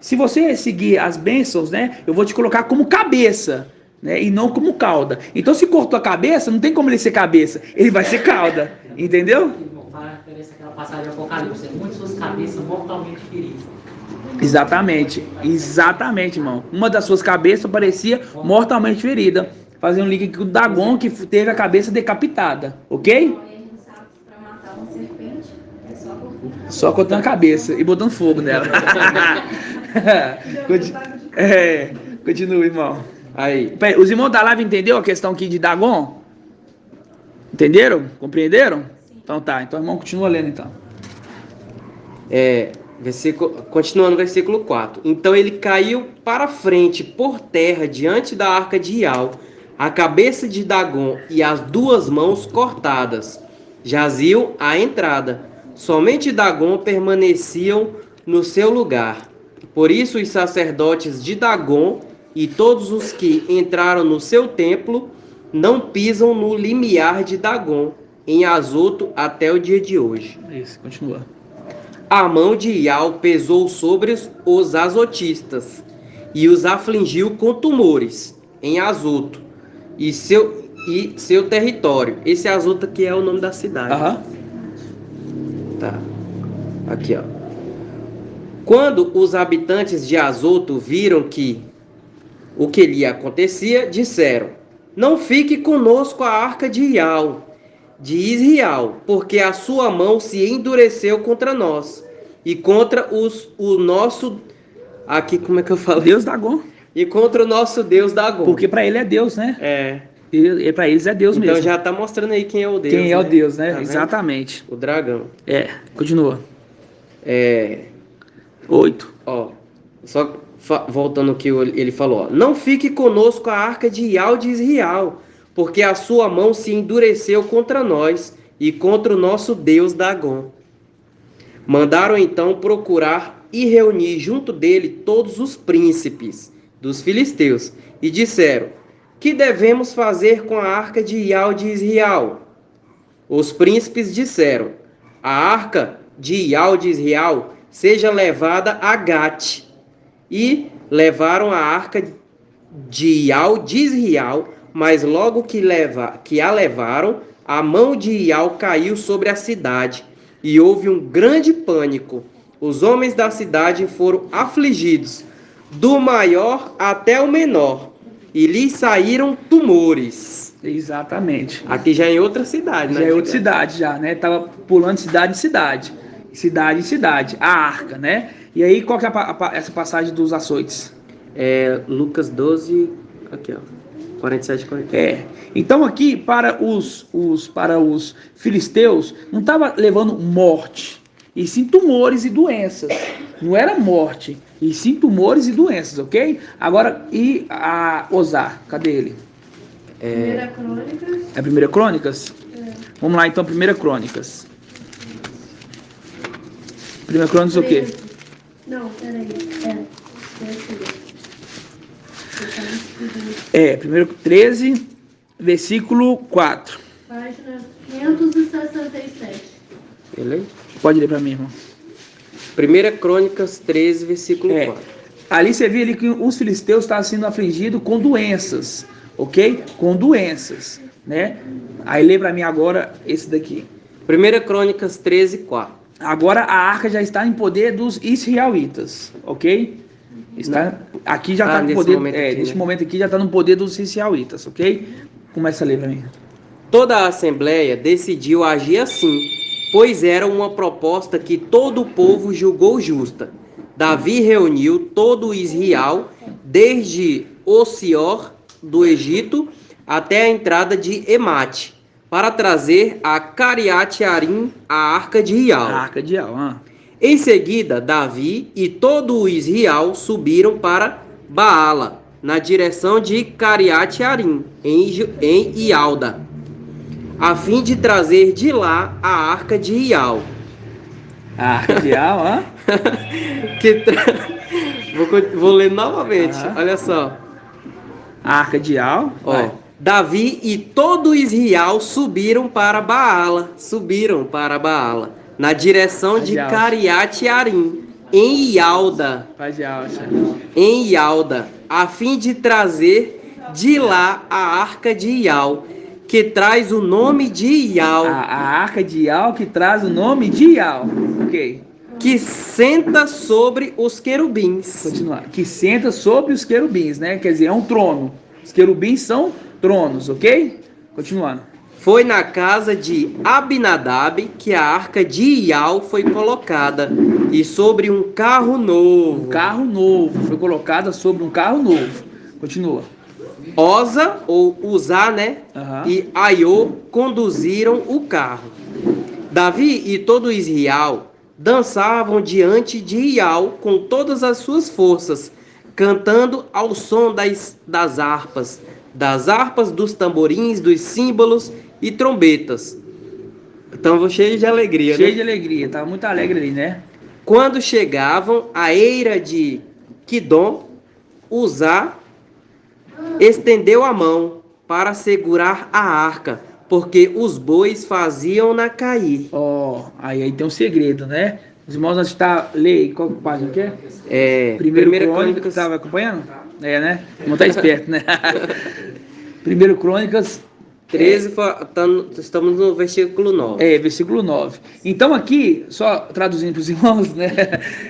se você seguir as bênçãos, né? Eu vou te colocar como cabeça, né? E não como cauda. Então, se cortou a cabeça, não tem como ele ser cabeça, ele vai ser cauda, entendeu? Para referência àquela passagem do Apocalipse, muitas suas cabeças mortalmente feridas. Exatamente, irmão. Uma das suas cabeças parecia mortalmente ferida. Fazer um link aqui com o Dagon, que teve a cabeça decapitada, ok? Para matar uma serpente, é só cortar. Só cortando a cabeça e botando fogo nela. Continua, irmão. Aí, Os irmãos da live entenderam a questão aqui de Dagon? Entenderam? Compreenderam? Então tá, então o irmão continua lendo então. Continuando o versículo 4. Então ele caiu para frente por terra diante da arca de Iau, a cabeça de Dagon e as duas mãos cortadas. Jaziam à entrada. Somente Dagon permaneciam no seu lugar. Por isso os sacerdotes de Dagon e todos os que entraram no seu templo não pisam no limiar de Dagon em Azoto até o dia de hoje. Isso, continua. A mão de Iau pesou sobre os azotistas e os afligiu com tumores em Azoto e seu território. Esse Azoto aqui é o nome da cidade. Tá. Aqui, ó. Quando os habitantes de Azoto viram o que lhe acontecia, disseram: não fique conosco a arca de Iau, de Israel, porque a sua mão se endureceu contra nós e contra o nosso... Aqui, como é que eu falo? Deus Dagon. E contra o nosso Deus Dagon. Porque para ele é Deus, né? E para eles é Deus mesmo. Então já tá mostrando aí quem é o Deus. Quem é o Deus, né? Tá Exatamente. vendo? O dragão. Continua. 8. Ó, só voltando ao que ele falou, ó. Não fique conosco a arca de Iau de Israel, porque a sua mão se endureceu contra nós e contra o nosso Deus Dagon. Mandaram então procurar e reunir junto dele todos os príncipes dos filisteus e disseram: que devemos fazer com a arca de Iau de Israel? Os príncipes disseram: a arca de Iau de Israel seja levada a Gate. E levaram a arca de Iau de Israel, mas logo que a levaram, a mão de Iau caiu sobre a cidade, e houve um grande pânico. Os homens da cidade foram afligidos, do maior até o menor, e lhes saíram tumores. Exatamente. Aqui já é em outra cidade, né? Já é outra cidade, já, né? Tava pulando cidade em cidade. Cidade em cidade. A arca, né? E aí, qual que é essa passagem dos açoites? Lucas 12, aqui ó, 47 e 48. Então aqui, para os filisteus, não estava levando morte, e sim tumores e doenças. Não era morte, e sim tumores e doenças, ok? Agora, e a Osar? Cadê ele? Primeira Crônicas. É Primeira Crônicas? Vamos lá, então, Primeira Crônicas. Primeira Crônicas o quê? Não, peraí. Primeiro 13, versículo 4. Página 567. Ele? Pode ler para mim, irmão. 1 Crônicas 13, versículo 4. Ali você vê ali que os filisteus estavam sendo afligidos com doenças, ok? Com doenças, né? Aí lê para mim agora esse daqui. 1 Crônicas 13, 4. Agora a arca já está em poder dos israelitas, ok? Aqui já está no nesse poder. momento aqui, Nesse né? momento aqui já está no poder dos israelitas, ok? Começa a ler para mim. Toda a Assembleia decidiu agir assim, pois era uma proposta que todo o povo julgou justa. Davi reuniu todo o Israel, desde Osior do Egito até a entrada de Emate, para trazer a Cariate-Arim, a arca de Rial. A arca de Rial, Em seguida, Davi e todo o Israel subiram para Baala, na direção de Cariate-Arim, em Ialda, a fim de trazer de lá a arca de Rial. A arca de Rial, Vou ler novamente, olha só. A arca de Rial. Ó, Davi e todo Israel subiram para Baala, na direção de Cariate-Arim, em Ialda, a fim de trazer de lá a arca de Rial, que traz o nome de Rial. A arca de Rial que traz o nome de Rial. Ok. Que senta sobre os querubins. Continuar. Que senta sobre os querubins, né? Quer dizer, é um trono. Os querubins são tronos, ok? Continuando. Foi na casa de Abinadab que a arca de Rial foi colocada, e sobre um carro novo. Um carro novo. Foi colocada sobre um carro novo. Continua. Oza, ou Uzá, né? E Aiô conduziram o carro. Davi e todo Israel dançavam diante de Rial com todas as suas forças, cantando ao som das harpas, dos tamborins, dos símbolos e trombetas. Estavam cheios de alegria, Cheio de alegria, estava muito alegre ali, né? Quando chegavam à eira de Quidom, Uzá estendeu a mão para segurar a arca, porque os bois faziam-na cair. Aí tem um segredo, né? Os irmãos, nós está lei, qual página que é? Primeira Crônicas. Estava acompanhando? Né? Não está esperto, né? Primeiro Crônicas 13, estamos no versículo 9. Versículo 9. Então aqui, só traduzindo para os irmãos, né?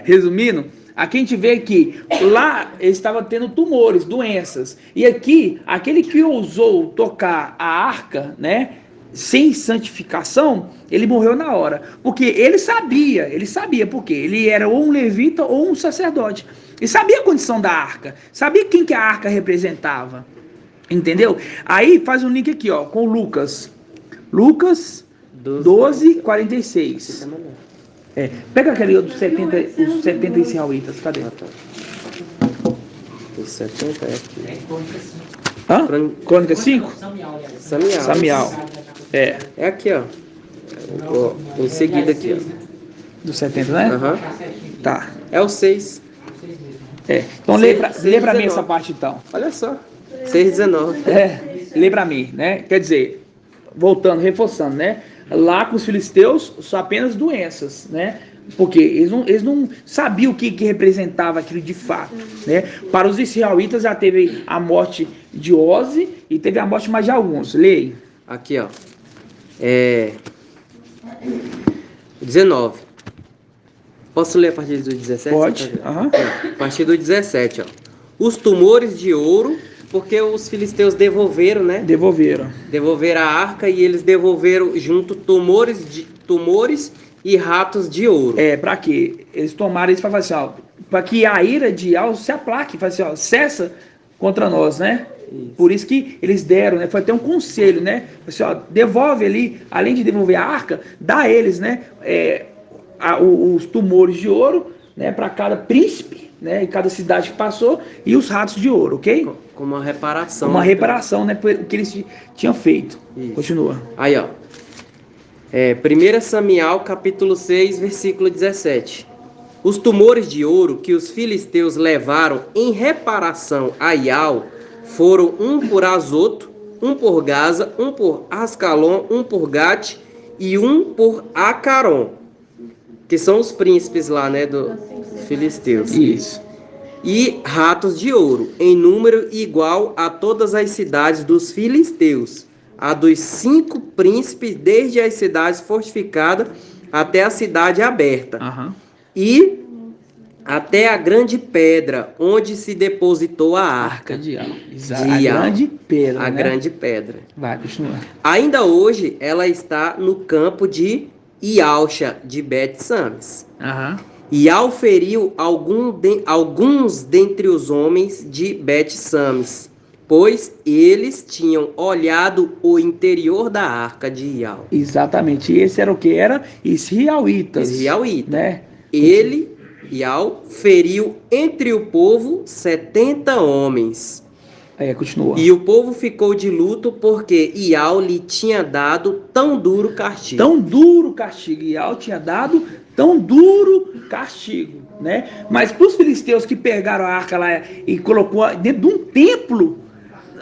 Resumindo, aqui a gente vê que lá ele estava tendo tumores, doenças. E aqui, aquele que ousou tocar a arca, né? Sem santificação, ele morreu na hora. Porque ele sabia porque ele era ou um levita ou um sacerdote. Ele sabia a condição da arca, sabia quem que a arca representava. Entendeu? Aí faz um link aqui, ó, com Lucas. Lucas 12, 46. Pega aquele dos 70, os 70 israelitas, cadê? Os 70 é aqui. Crônica 5? Samial. É aqui, ó. Em seguida aqui, ó. Dos 70, né? Tá. É o 6. Então lê pra mim essa parte então. Olha só. 6:19. Lê pra mim, né? Quer dizer, voltando, reforçando, né? Lá com os filisteus, só apenas doenças, né? Porque eles não sabiam o que representava aquilo de fato, né? Para os israelitas já teve a morte de Oze e teve a morte mais de alguns. Leia. Aqui, ó. 19. Posso ler a partir do 17? Pode. A partir do 17, ó. Os tumores de ouro, porque os filisteus devolveram, né? Devolveram a arca e eles devolveram junto tumores e ratos de ouro. Para quê? Eles tomaram isso para falar assim, ó, para que a ira de Rial se aplaque, fala assim, ó, cessa contra nós, né? Isso. Por isso que eles deram, né? Foi até um conselho, né? Assim, ó, devolve ali, além de devolver a arca, dá a eles, né? Os tumores de ouro, né? Para cada príncipe, né? Em cada cidade que passou, e os ratos de ouro, ok? Como uma reparação. Uma reparação, né? Por que eles tinham feito. Isso. Continua. Aí, ó. 1 Samuel, capítulo 6, versículo 17. Os tumores de ouro que os filisteus levaram em reparação a Rial foram um por Azoto, um por Gaza, um por Ascalon, um por Gate e um por Acaron, que são os príncipes lá, né, dos filisteus. Isso. E ratos de ouro, em número igual a todas as cidades dos filisteus, a dos 5 príncipes, desde as cidades fortificadas até a cidade aberta. E até a grande pedra onde se depositou a arca. De Ial. De A Ial. grande pedra, A né? grande pedra. Vai, continua. Ainda hoje, ela está no campo de Ialcha, de Bet-Sames. Aham. Ial feriu alguns dentre os homens de Bet-Sames, pois eles tinham olhado o interior da arca de Ial. Exatamente. E esse era o que? Era israelitas. Israelita. Né? Ele, Ial, feriu entre o povo 70 homens. Continua. E o povo ficou de luto porque Ial lhe tinha dado tão duro castigo. Tão duro castigo. Ial tinha dado tão duro castigo, né? Mas para os filisteus que pegaram a arca lá e colocou dentro de um templo,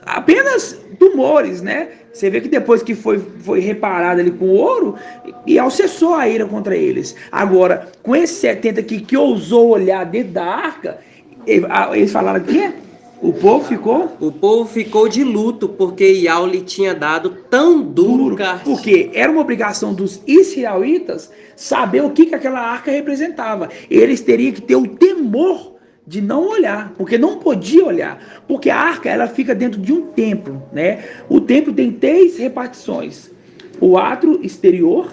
apenas tumores, né? Você vê que depois que foi reparado ali com ouro, Ial cessou a ira contra eles. Agora, com esses 70 que ousou olhar dentro da arca, eles falaram que o povo ficou... O povo ficou de luto porque Ial lhe tinha dado tão duro castigo. Porque era uma obrigação dos israelitas saber o que aquela arca representava. Eles teriam que ter o temor de não olhar, porque não podia olhar. Porque a arca, ela fica dentro de um templo, né? O templo tem 3 repartições. O átrio exterior,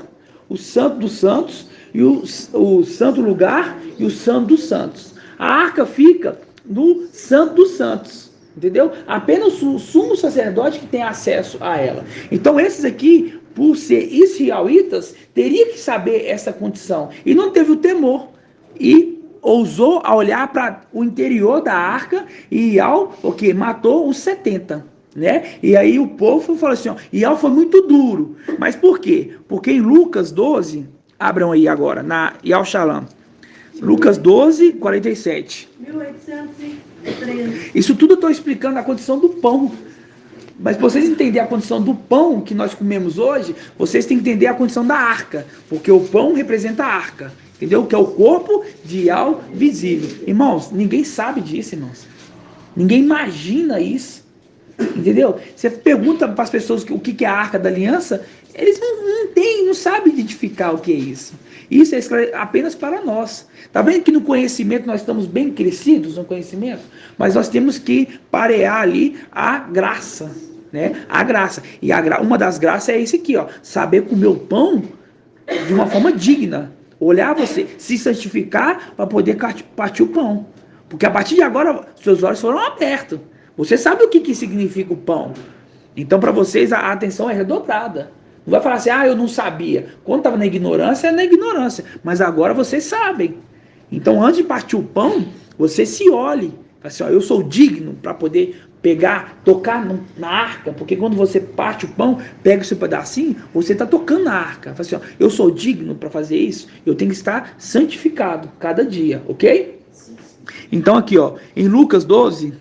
o santo dos santos, e o santo lugar e o santo dos santos. A arca fica no santo dos santos, entendeu? Apenas o sumo sacerdote que tem acesso a ela. Então esses aqui, por ser israelitas, teria que saber essa condição. E não teve o temor. E ousou a olhar para o interior da arca e Ial, matou os 70. Né? E aí o povo falou assim, Ial foi muito duro. Mas por quê? Porque em Lucas 12, abram aí agora, na Ial Shalom. Lucas 12, 47. 1813. Isso tudo eu estou explicando a condição do pão. Mas para vocês entenderem a condição do pão que nós comemos hoje, vocês têm que entender a condição da arca. Porque o pão representa a arca. Entendeu? Que é o corpo de Ial visível. Irmãos, ninguém sabe disso, irmãos. Ninguém imagina isso. Entendeu? Você pergunta para as pessoas o que é a arca da aliança, eles não sabem identificar o que é isso. Isso é apenas para nós. Está vendo que no conhecimento nós estamos bem crescidos no conhecimento? Mas nós temos que parear ali a graça. Né? A graça. E uma das graças é esse aqui, saber comer o pão de uma forma digna. Olhar você, se santificar para poder partir o pão. Porque a partir de agora, seus olhos foram abertos. Você sabe o que significa o pão. Então, para vocês, a atenção é redobrada. Não vai falar assim, eu não sabia. Quando estava na ignorância, é na ignorância. Mas agora vocês sabem. Então, antes de partir o pão, você se olhe. Fala assim, eu sou digno para poder tocar na arca. Porque quando você parte o pão, pega o seu pedacinho, você está tocando na arca. Fala assim, eu sou digno para fazer isso. Eu tenho que estar santificado cada dia, ok? Então, aqui, em Lucas 12,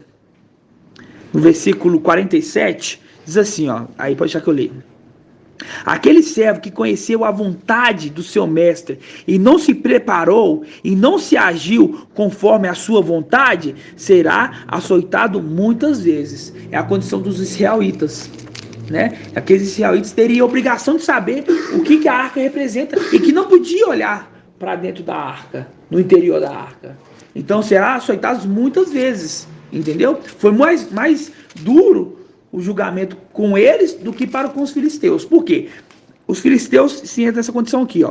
no versículo 47, diz assim, aí pode deixar que eu leio. Aquele servo que conheceu a vontade do seu mestre e não se preparou e não se agiu conforme a sua vontade, será açoitado muitas vezes. É a condição dos israelitas, né? Aqueles israelitas teriam a obrigação de saber o que a arca representa e que não podia olhar para dentro da arca, no interior da arca. Então será açoitados muitas vezes, entendeu? Foi mais duro o julgamento com eles do que com os filisteus. Por quê? Os filisteus se entram nessa condição aqui,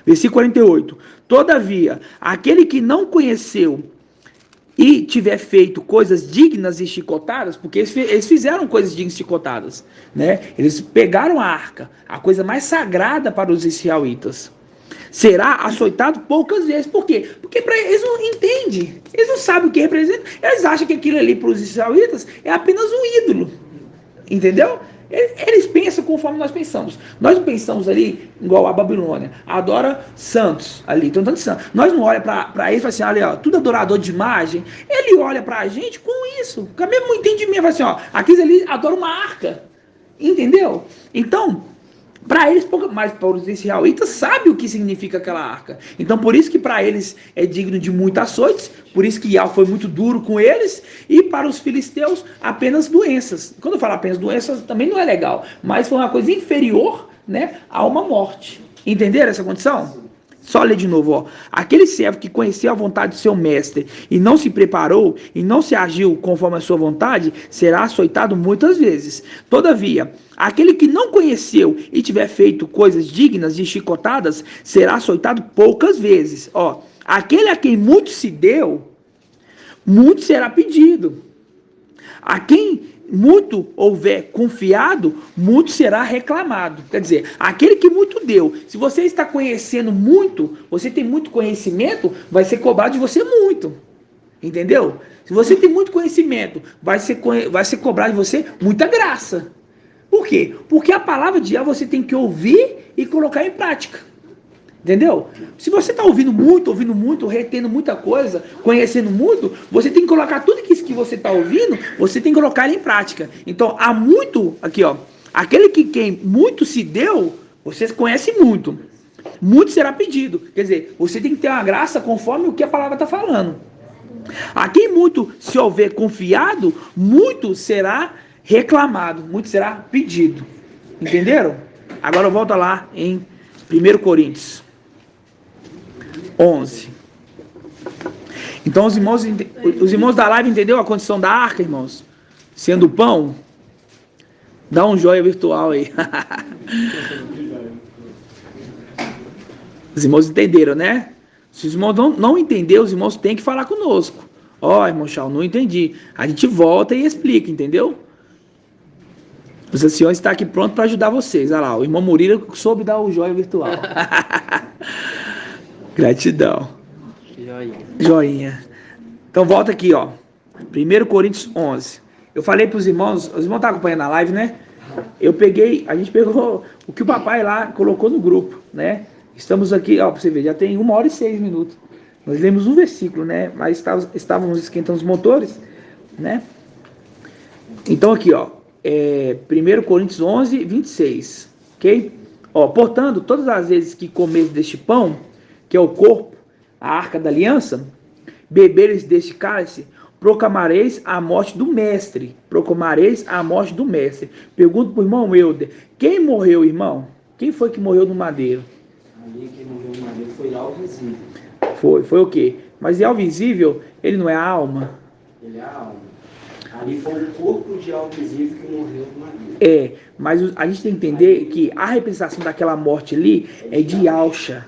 versículo 48. Todavia, aquele que não conheceu e tiver feito coisas dignas e chicotadas, porque eles fizeram coisas dignas e chicotadas, né? Eles pegaram a arca, a coisa mais sagrada para os israelitas, será açoitado poucas vezes. Por quê? Porque eles não entendem, eles não sabem o que representa, eles acham que aquilo ali para os israelitas é apenas um ídolo, entendeu? Eles pensam conforme nós pensamos. Nós não pensamos ali igual a Babilônia, adora santos ali, tem tanto santo. Nós não olhamos para eles e falamos assim, olha, tudo adorador de imagem. Ele olha para a gente com isso, com o mesmo entendimento, fala assim, aqueles ali adoram uma arca, entendeu? Então, para eles, mas para os israelitas, sabe o que significa aquela arca. Então, por isso que para eles é digno de muitos açoites, por isso que Ial foi muito duro com eles, e para os filisteus, apenas doenças. Quando eu falo apenas doenças, também não é legal, mas foi uma coisa inferior, né, a uma morte. Entenderam essa condição? Só ler de novo, ó. Aquele servo que conheceu a vontade do seu mestre e não se preparou e não se agiu conforme a sua vontade, será açoitado muitas vezes. Todavia, aquele que não conheceu e tiver feito coisas dignas de chicotadas, será açoitado poucas vezes. Ó, aquele a quem muito se deu, muito será pedido. A quem muito houver confiado, muito será reclamado. Quer dizer, aquele que muito deu, se você está conhecendo muito, você tem muito conhecimento, vai ser cobrado de você muito. Entendeu? Se você tem muito conhecimento, vai ser cobrado de você muita graça. Por quê? Porque a palavra de Deus você tem que ouvir e colocar em prática. Entendeu? Se você está ouvindo muito, retendo muita coisa, conhecendo muito, você tem que colocar tudo isso que você está ouvindo, você tem que colocar em prática. Então, há muito, aqui ó, aquele que quem muito se deu, você conhece muito. Muito será pedido. Quer dizer, você tem que ter uma graça conforme o que a palavra está falando. A quem muito se houver confiado, muito será reclamado, muito será pedido. Entenderam? Agora volta lá em 1 Coríntios 11. Então os irmãos da live entenderam a condição da arca, irmãos? Sendo o pão? Dá um joia virtual aí. Os irmãos entenderam, né? Se os irmãos não entenderam, os irmãos têm que falar conosco. Ó, irmão Chau, não entendi. A gente volta e explica, entendeu? Os anciões estão aqui prontos para ajudar vocês. Olha lá, o irmão Murilo soube dar o joia virtual. Gratidão. Joinha. Então volta aqui, ó. 1 Coríntios 11. Eu falei para os irmãos estão acompanhando a live, né? A gente pegou o que o papai lá colocou no grupo, né? Estamos aqui, ó, para você ver, já tem 1h06. Nós lemos um versículo, né? Mas estávamos esquentando os motores, né? Então aqui, ó. 1 Coríntios 11, 26. Ok? Ó, portanto, todas as vezes que comeres deste pão, que é o corpo, a arca da aliança, bebereis deste cálice, proclamareis a morte do mestre. Proclamareis a morte do mestre. Pergunto para o irmão Euder, quem morreu, irmão? Quem foi que morreu no madeiro? Ali quem morreu no madeiro foi algo visível. Foi o quê? Mas é algo visível, ele não é a alma? Ele é a alma. Ali foi o corpo de algo visível que morreu no madeiro. Mas a gente tem que entender que a representação daquela morte ali é de Yahshua.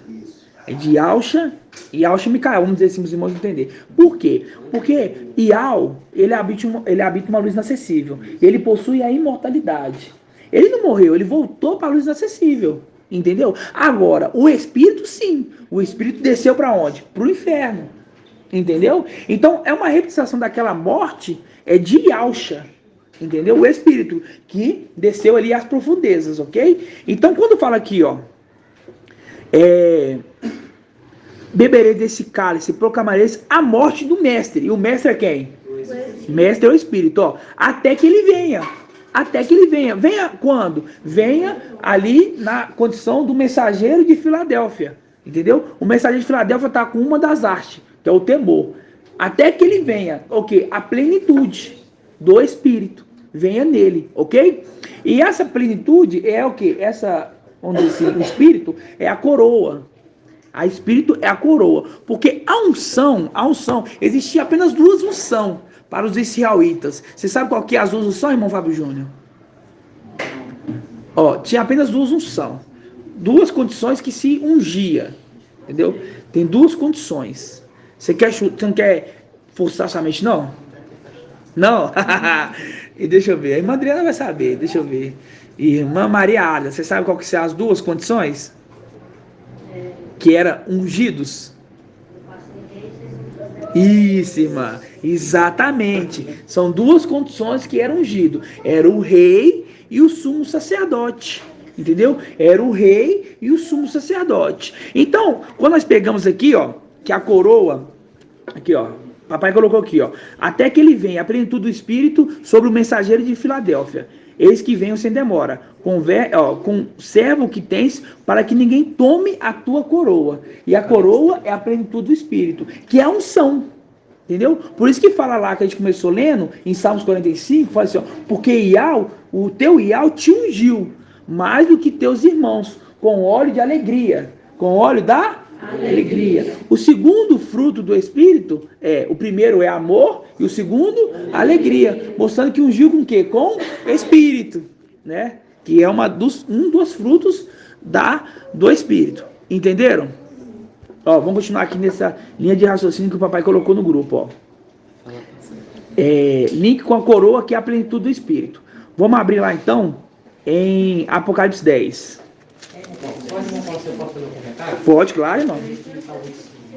É de Yahshua e Yahshua Micael, vamos dizer assim, os irmãos entender. Por quê? Porque Yahweh, ele habita uma luz inacessível. Ele possui a imortalidade. Ele não morreu, ele voltou para a luz inacessível. Entendeu? Agora, o Espírito sim. O Espírito desceu para onde? Para o inferno. Entendeu? Então, é uma representação daquela morte de Yahshua. Entendeu? O Espírito que desceu ali às profundezas, ok? Então, quando fala aqui, ó, beberei desse cálice, proclamareis a morte do mestre. E o mestre é quem? O mestre é o Espírito, ó. Até que ele venha. Até que ele venha. Venha quando? Venha ali na condição do mensageiro de Filadélfia. Entendeu? O mensageiro de Filadélfia está com uma das hastes, que é o temor. Até que ele venha, ok? A plenitude do Espírito. Venha nele, ok? E essa plenitude é o que? Vamos dizer assim, o Espírito é a coroa. A Espírito é a coroa. Porque a unção, existia apenas duas unções para os israelitas. Você sabe qual que é as duas unções, irmão Fábio Júnior? Ó, tinha apenas duas unções. Duas condições que se ungia. Entendeu? Tem duas condições. Você não quer forçar sua mente, não? Não? E deixa eu ver. A irmã Adriana vai saber. Deixa eu ver. Irmã Maria Ada, você sabe qual que são as duas condições? Que eram ungidos. Isso, irmã. Exatamente. São duas condições que eram ungidos. Era o rei e o sumo sacerdote. Entendeu? Era o rei e o sumo sacerdote. Então, quando nós pegamos aqui, ó, que a coroa, aqui, ó, papai colocou aqui, ó, até que ele venha, a plenitude do Espírito sobre o mensageiro de Filadélfia. Eis que venho sem demora, com servo que tens, para que ninguém tome a tua coroa. E a coroa é a plenitude do Espírito, que é a unção. Entendeu? Por isso que fala lá, que a gente começou lendo, em Salmos 45, fala assim, ó, porque o teu Iau te ungiu, mais do que teus irmãos, com óleo de alegria, com óleo da Alegria. O segundo fruto do Espírito o primeiro é amor e o segundo, alegria. Mostrando que ungiu com o quê? Com Espírito, né? Que é um dos frutos do Espírito. Entenderam? Ó, vamos continuar aqui nessa linha de raciocínio que o papai colocou no grupo, ó. Link com a coroa, que é a plenitude do Espírito. Vamos abrir lá então em Apocalipse 10. Pode não posso fazer um comentário? Pode, claro, irmão.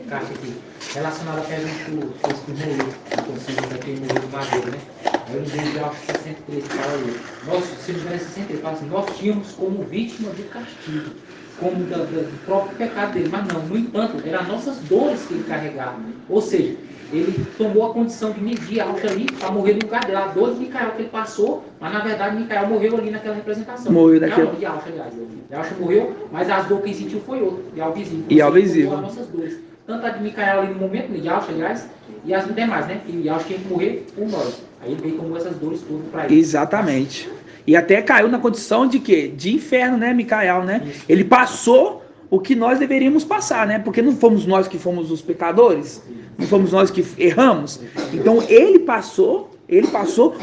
Caixa aqui, relacionado à pergunta que o morreu, o conselho daquele morreu do madeiro, né? Aí eu lembrei de Alfa 63, que fala aí. Nós, se não tiver 63, fala assim, nós tínhamos como vítima do castigo, como do próprio pecado dele, mas não, no entanto, eram as nossas dores que ele carregava. Ou seja, ele tomou a condição de medir Alfa ali para morrer no lugar dele, a dor de Micael que ele passou, mas na verdade Micael morreu ali naquela representação. Morreu naquela. De Alfa, aliás. De Alfa morreu, mas as dores que ele sentiu foi outra, de Alfa visível. E Alfa visível. As nossas dores. Tanto a de Micael ali no momento, de Alfa, aliás, e as demais, né? E Alfa tinha que morrer por nós. Aí ele veio tomou essas dores todas para ele. Exatamente. E até caiu na condição de quê? De inferno, né, Micael, né? Isso. Ele passou o que nós deveríamos passar, né? Porque não fomos nós que fomos os pecadores, não fomos nós que erramos. Então ele passou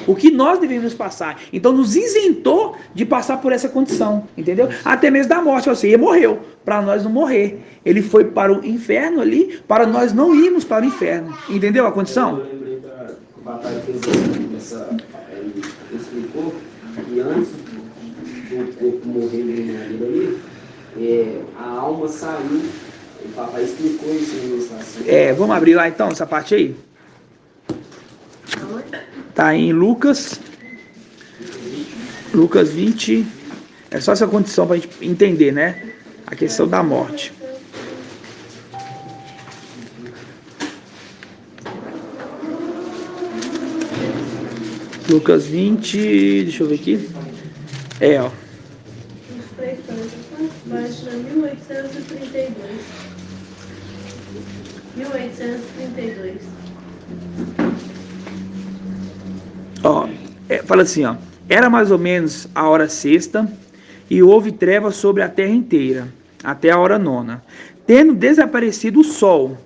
o que nós deveríamos passar. Então nos isentou de passar por essa condição, entendeu? Até mesmo da morte, ou seja, ele morreu para nós não morrer. Ele foi para o inferno ali, para nós não irmos para o inferno. Entendeu a condição? Eu lembrei que o papai fez ele explicou que antes do corpo morrer no ali, a alma saiu. O papai explicou isso na mensagem. Vamos abrir lá então essa parte aí. Tá em Lucas 20. É só essa condição para a gente entender, né? A questão da morte. Lucas 20, deixa eu ver aqui. Ó. Página 1832. 1832. Fala assim, ó. Era mais ou menos a hora sexta, e houve trevas sobre a terra inteira, até a hora nona. Tendo desaparecido o sol,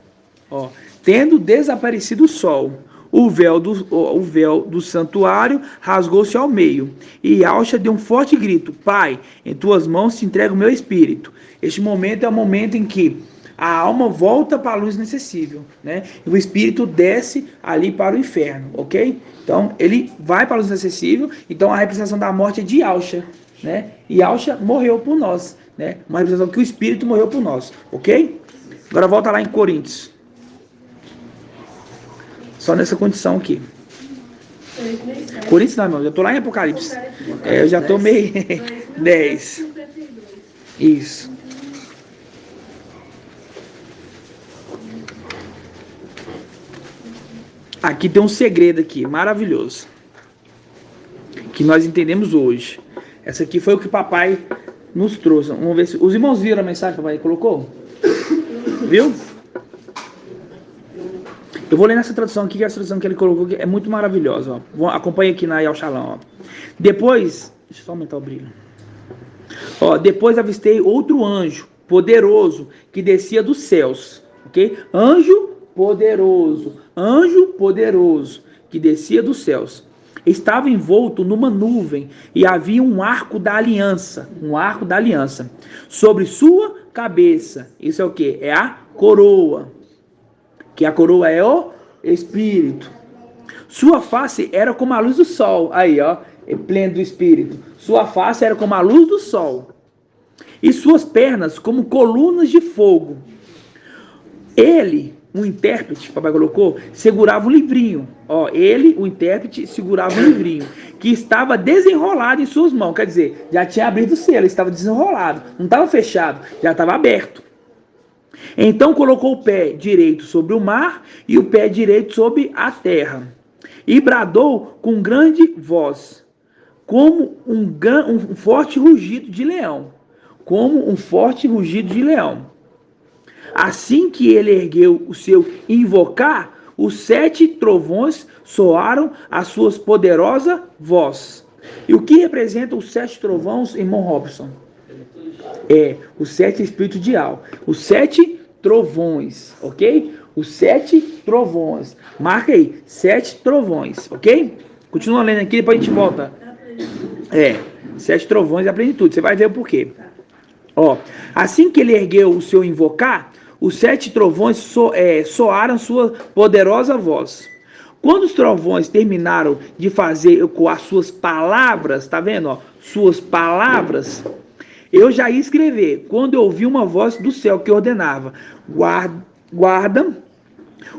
o véu do santuário rasgou-se ao meio, e Alcha deu um forte grito: Pai, em tuas mãos te entrego o meu espírito. Este momento é o momento em que a alma volta para a luz inacessível, né? E o espírito desce ali para o inferno, ok? Então, ele vai para a luz inacessível. Então, a representação da morte é de Alcha, né? E Alcha morreu por nós, né? Uma representação que o espírito morreu por nós, ok? Agora volta lá em Coríntios. Só nessa condição aqui. Coríntios não, irmão. Eu estou lá em Apocalipse. Eu já estou meio 10. Isso. Aqui tem um segredo aqui, maravilhoso, que nós entendemos hoje. Essa aqui foi o que o papai nos trouxe. Vamos ver se os irmãos viram a mensagem que o papai colocou. Viu? Eu vou ler nessa tradução aqui, que é a tradução que ele colocou, que é muito maravilhosa. Acompanhe aqui na Yal Shalom. Depois, deixa eu só aumentar o brilho. Depois avistei outro anjo poderoso que descia dos céus. Ok? Anjo poderoso que descia dos céus. Estava envolto numa nuvem e havia um arco da aliança, sobre sua cabeça. Isso é o que? É a coroa, que a coroa é o Espírito. Sua face era como a luz do sol, aí é pleno do Espírito. Sua face era como a luz do sol, e suas pernas como colunas de fogo. Ele, o intérprete, o papai colocou, segurava um livrinho. O intérprete, segurava um livrinho que estava desenrolado em suas mãos. Quer dizer, já tinha abrido o selo, estava desenrolado. Não estava fechado, já estava aberto. Então colocou o pé direito sobre o mar e o pé direito sobre a terra. E bradou com grande voz, como um forte rugido de leão. Assim que ele ergueu o seu invocar, os 7 trovões soaram a sua poderosa voz. E o que representam os 7 trovões, irmão Robson? Os 7 espíritos de Al. Os 7 trovões, ok? Os 7 trovões. Marca aí, 7 trovões, ok? Continua lendo aqui, depois a gente volta. 7 trovões e a plenitude. Você vai ver o porquê. Ó, assim que ele ergueu o seu invocar, os 7 trovões soaram sua poderosa voz. Quando os trovões terminaram de fazer ecoar suas palavras, tá vendo? Ó, suas palavras, eu já ia escrever. Quando eu ouvi uma voz do céu que ordenava: guarda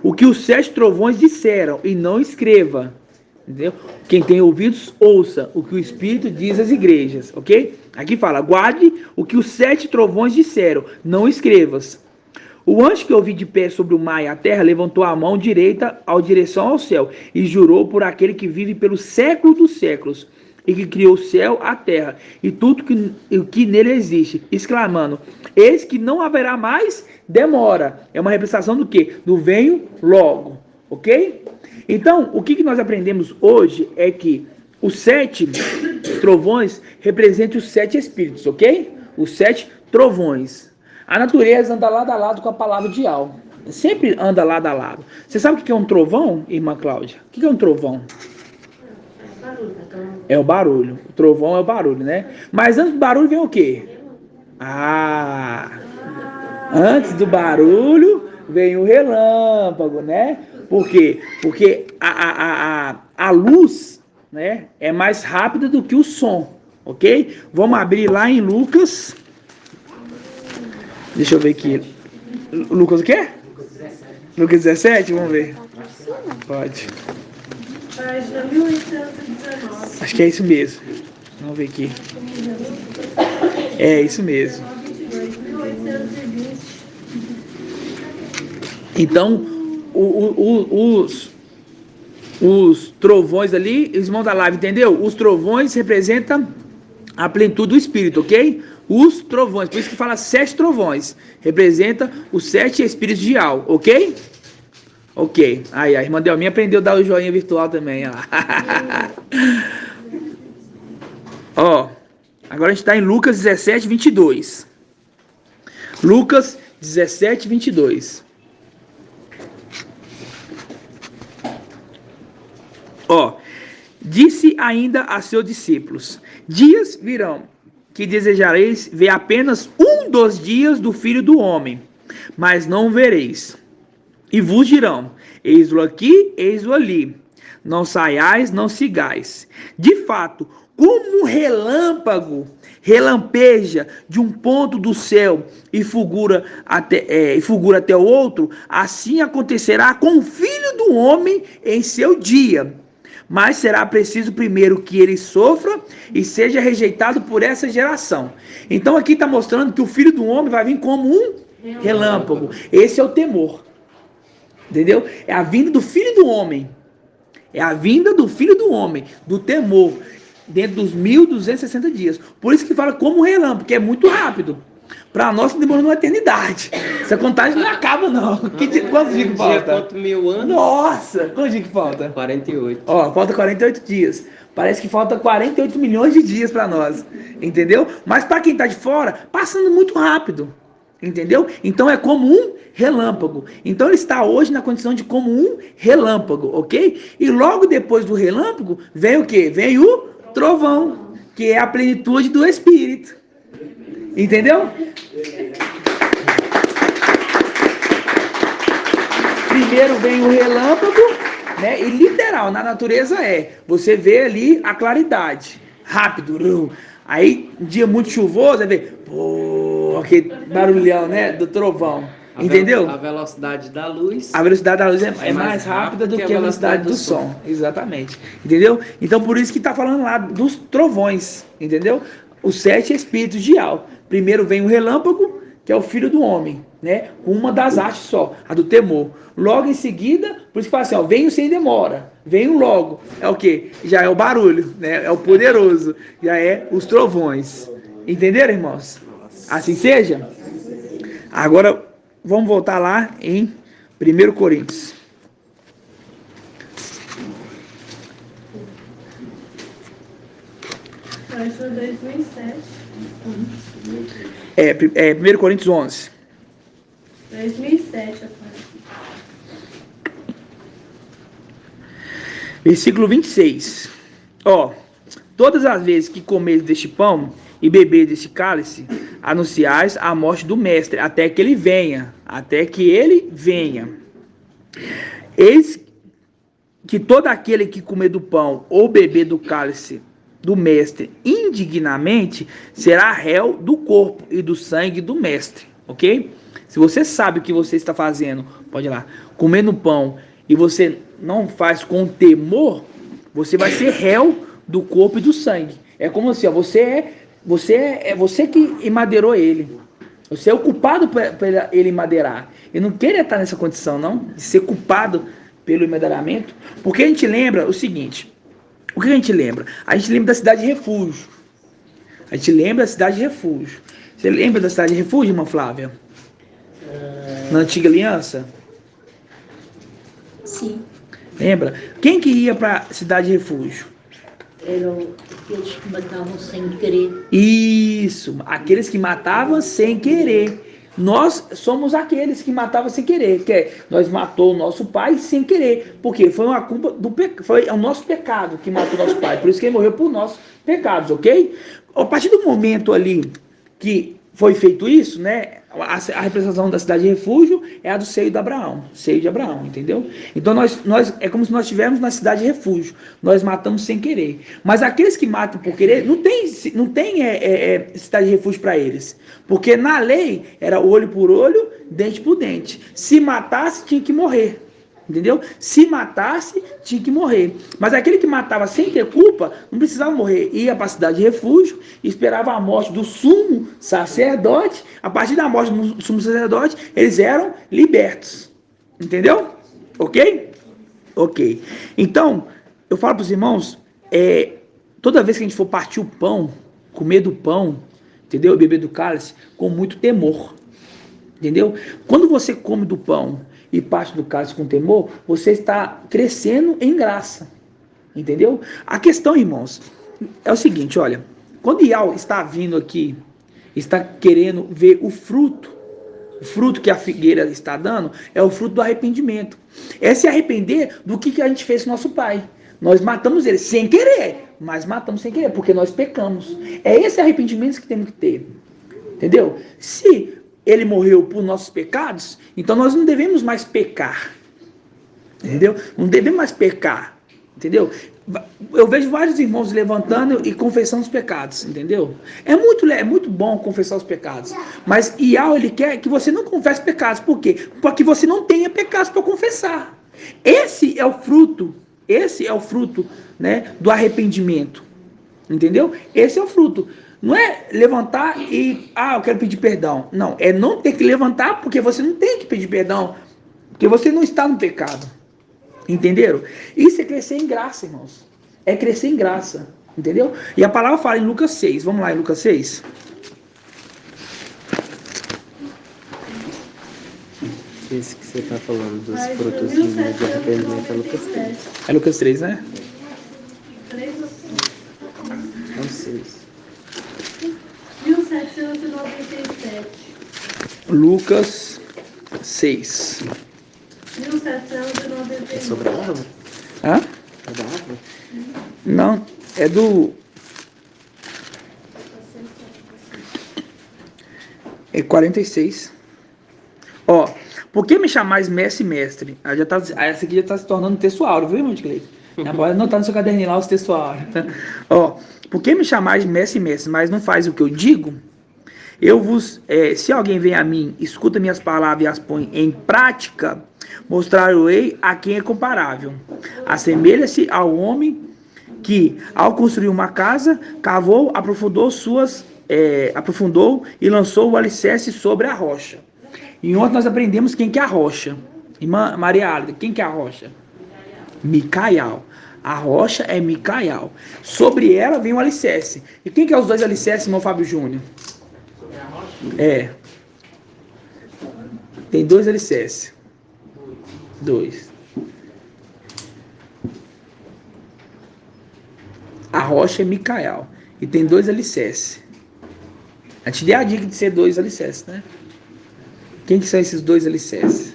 o que os 7 trovões disseram e não escreva. Entendeu? Quem tem ouvidos, ouça o que o Espírito diz às igrejas, ok? Aqui fala: guarde o que os 7 trovões disseram, não escrevas. O anjo que eu vi de pé sobre o mar e a terra levantou a mão direita em direção ao céu e jurou por aquele que vive pelos séculos dos séculos e que criou o céu, a terra e tudo que nele existe, exclamando: eis que não haverá mais demora. É uma representação do quê? Do venho logo, ok? Então, o que nós aprendemos hoje é que os 7 trovões representam os 7 espíritos, ok? Os 7 trovões. A natureza anda lado a lado com a palavra de alma. Sempre anda lado a lado. Você sabe o que é um trovão, irmã Cláudia? O que é um trovão? É o barulho. O trovão é o barulho, né? Mas antes do barulho vem o quê? Antes do barulho vem o relâmpago, né? Por quê? Porque a luz, né, é mais rápida do que o som, ok? Vamos abrir lá em Lucas. Deixa eu ver aqui. Lucas o quê? Lucas 17, vamos ver. Pode. Página 1819. Acho que é isso mesmo. Vamos ver aqui. É isso mesmo. 1820. Então, os trovões ali, eles vão da live, entendeu? Os trovões representam a plenitude do Espírito, ok? Os trovões, por isso que fala 7 trovões, representa os 7 espíritos de Al, ok? Ok. Aí, a irmã Delminha aprendeu a dar o joinha virtual também, ó. Ó, agora a gente está em Lucas 17, 22. Lucas 17, 22. Ó, disse ainda a seus discípulos: dias virão que desejareis ver apenas um dos dias do Filho do Homem, mas não vereis. E vos dirão: eis-o aqui, eis-o ali. Não saiais, não sigais. De fato, como um relâmpago relampeja de um ponto do céu e fulgura até o outro, assim acontecerá com o Filho do Homem em seu dia. Mas será preciso primeiro que ele sofra e seja rejeitado por essa geração. Então aqui está mostrando que o Filho do Homem vai vir como um relâmpago. Esse é o temor. Entendeu? É a vinda do Filho do Homem. É a vinda do Filho do Homem, do temor, dentro dos 1260 dias. Por isso que fala como um relâmpago, porque é muito rápido. Para nós demorou uma eternidade. Essa contagem não acaba, não. Quantos dias que falta? Quanto 1000 anos? Nossa! Quantos dias que falta? 48. Ó, falta 48 dias. Parece que falta 48 milhões de dias para nós. Entendeu? Mas para quem tá de fora, passando muito rápido. Entendeu? Então é como um relâmpago. Então ele está hoje na condição de como um relâmpago, ok? E logo depois do relâmpago, vem o quê? Vem o trovão, que é a plenitude do Espírito. Entendeu? Primeiro vem o relâmpago, né? E literal, na natureza você vê ali a claridade, rápido. Aí, um dia muito chuvoso, você vê, pô, aquele barulhão, né? Do trovão. Entendeu? A velocidade da luz. A velocidade da luz é mais rápida do que a velocidade do som. Exatamente. Entendeu? Então, por isso que está falando lá dos trovões. Entendeu? Os 7 espíritos de Al. Primeiro vem o relâmpago, que é o Filho do Homem, né? Uma das artes só, a do temor. Logo em seguida, por isso que fala assim, ó, venho sem demora, venho logo. É o quê? Já é o barulho, né? É o poderoso, já é os trovões. Entenderam, irmãos? Assim seja? Agora, vamos voltar lá em 1 Coríntios. Página 2007. 1 Coríntios 11. 2007, rapaz. Versículo 26. Ó, todas as vezes que comeis deste pão e bebeis deste cálice, anunciais a morte do mestre, até que ele venha. Até que ele venha. Eis que todo aquele que comer do pão ou beber do cálice do mestre indignamente será réu do corpo e do sangue do mestre, ok? Se você sabe o que você está fazendo, pode ir lá, comendo pão e você não faz com temor, você vai ser réu do corpo e do sangue. É como assim, ó, você que emadeirou ele. Você é o culpado por ele emadeirar. Eu não queria estar nessa condição, não, de ser culpado pelo emadeiramento, porque a gente lembra o seguinte. O que a gente lembra? A gente lembra da cidade de refúgio. A gente lembra da cidade de refúgio. Você lembra da cidade de refúgio, irmã Flávia? Na antiga aliança? Sim. Lembra? Quem que ia para a cidade de refúgio? Eram aqueles que matavam sem querer. Isso, aqueles que matavam sem querer. Nós somos aqueles que matavam sem querer, que é, nós matou o nosso pai sem querer, porque foi uma culpa do foi o nosso pecado que matou nosso pai, por isso que ele morreu por nossos pecados, ok? A partir do momento ali que foi feito isso, né? A representação da cidade de refúgio é a do seio de Abraão, entendeu? Então nós é como se nós estivéssemos na cidade de refúgio, nós matamos sem querer. Mas aqueles que matam por querer, não tem cidade de refúgio para eles, porque na lei era olho por olho, dente por dente. Se matasse, tinha que morrer. Entendeu? Se matasse, tinha que morrer. Mas aquele que matava sem ter culpa, não precisava morrer. Ia para a cidade de refúgio, esperava a morte do sumo sacerdote. A partir da morte do sumo sacerdote, eles eram libertos. Entendeu? Ok? Ok. Então, eu falo para os irmãos, toda vez que a gente for partir o pão, comer do pão, entendeu? Beber do cálice, com muito temor. Entendeu? Quando você come do pão e parte do cálice com temor, você está crescendo em graça. Entendeu? A questão, irmãos, é o seguinte, olha, quando Iau está vindo aqui, está querendo ver o fruto que a figueira está dando, é o fruto do arrependimento. É se arrepender do que a gente fez com nosso pai. Nós matamos ele sem querer, mas matamos sem querer, porque nós pecamos. É esse arrependimento que temos que ter. Entendeu? Se ele morreu por nossos pecados, então nós não devemos mais pecar. Entendeu? Não devemos mais pecar. Entendeu? Eu vejo vários irmãos levantando e confessando os pecados. Entendeu? É muito bom confessar os pecados. Mas Iau, ele quer que você não confesse pecados. Por quê? Para que você não tenha pecados para confessar. Esse é o fruto, né, do arrependimento. Entendeu? Esse é o fruto. Não é levantar e, eu quero pedir perdão. Não, é não ter que levantar porque você não tem que pedir perdão. Porque você não está no pecado. Entenderam? Isso é crescer em graça, irmãos. É crescer em graça. Entendeu? E a palavra fala em Lucas 6. Vamos lá em Lucas 6. Esse que você está falando dos frutos de arrependimento é Lucas 3. É Lucas 3, né? 3 ou 5? Não sei. 1797. Lucas 6. 1797. É sobre a árvore? Hã? É da árvore? Não, é do... É 46. Ó, por que me chamais mestre e mestre? Essa aqui já está se tornando textual, viu, irmão de Cleiton? Pode anotar no seu caderninho lá os textuais. Ó, por que me chamais mestre e mestre, mas não faz o que eu digo? Se alguém vem a mim, escuta minhas palavras e as põe em prática, mostrar-o-ei a quem é comparável. Assemelha-se ao homem que, ao construir uma casa, cavou, aprofundou e lançou o alicerce sobre a rocha. E ontem nós aprendemos quem que é a rocha. Irmã Maria Álida, quem que é a rocha? Micaial. A rocha é Micaial. Sobre ela vem o alicerce. E quem que é os dois alicerces, irmão Fábio Júnior? Tem dois alicerces. 2. A rocha é Micaial. E tem dois alicerces. A gente deu a dica de ser dois alicerces, né? Quem que são esses dois alicerces?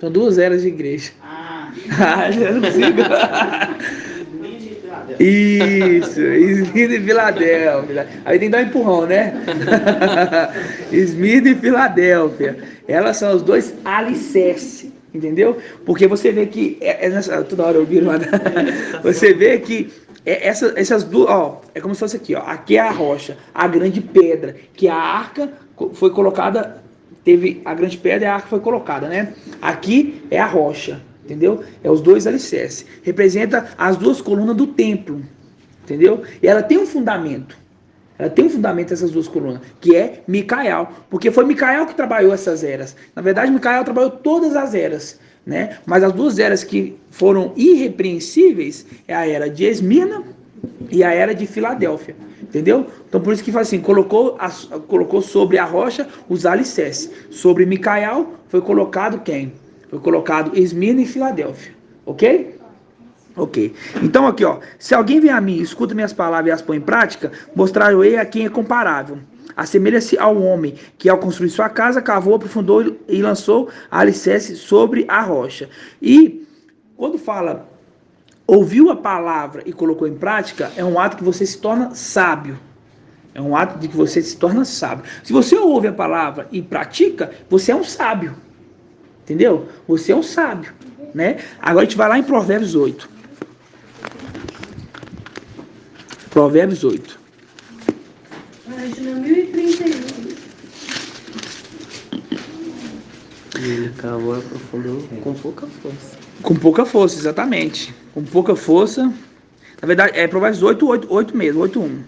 São 2 eras de igreja. Já não consigo. Isso, Esmirna e Filadélfia. Aí tem que dar um empurrão, né? Esmirna e Filadélfia. Elas são os 2 alicerces, entendeu? Porque você vê que toda hora eu viro lá. Você vê que essas duas, ó, é como se fosse aqui, ó. Aqui é a rocha, a grande pedra, que a arca foi colocada, teve a grande pedra e a arca foi colocada, né? Aqui é a rocha. Entendeu? É os 2 alicerces. Representa as 2 colunas do templo. Entendeu? E ela tem um fundamento. Ela tem um fundamento, essas 2 colunas, que é Micael. Porque foi Micael que trabalhou essas eras. Na verdade, Micael trabalhou todas as eras. Né? Mas as 2 eras que foram irrepreensíveis é a era de Esmirna e a era de Filadélfia. Entendeu? Então por isso que fala assim, colocou sobre a rocha os alicerces. Sobre Micael foi colocado quem? Foi colocado Esmirna e Filadélfia. Ok? Ok. Então aqui, ó. Se alguém vem a mim, escuta minhas palavras e as põe em prática, mostrar-lhe a quem é comparável. Assemelha-se ao homem que, ao construir sua casa, cavou, aprofundou e lançou alicerce sobre a rocha. E quando fala ouviu a palavra e colocou em prática, é um ato que você se torna sábio. É um ato de que você se torna sábio. Se você ouve a palavra e pratica, você é um sábio. Entendeu? Você é um sábio, né? Agora a gente vai lá em Provérbios 8. Provérbios 8. Página 1031. Ele cavou, aprofundou com pouca força. Com pouca força, exatamente. Com pouca força. Na verdade, é Provérbios 8 mesmo, 8:1.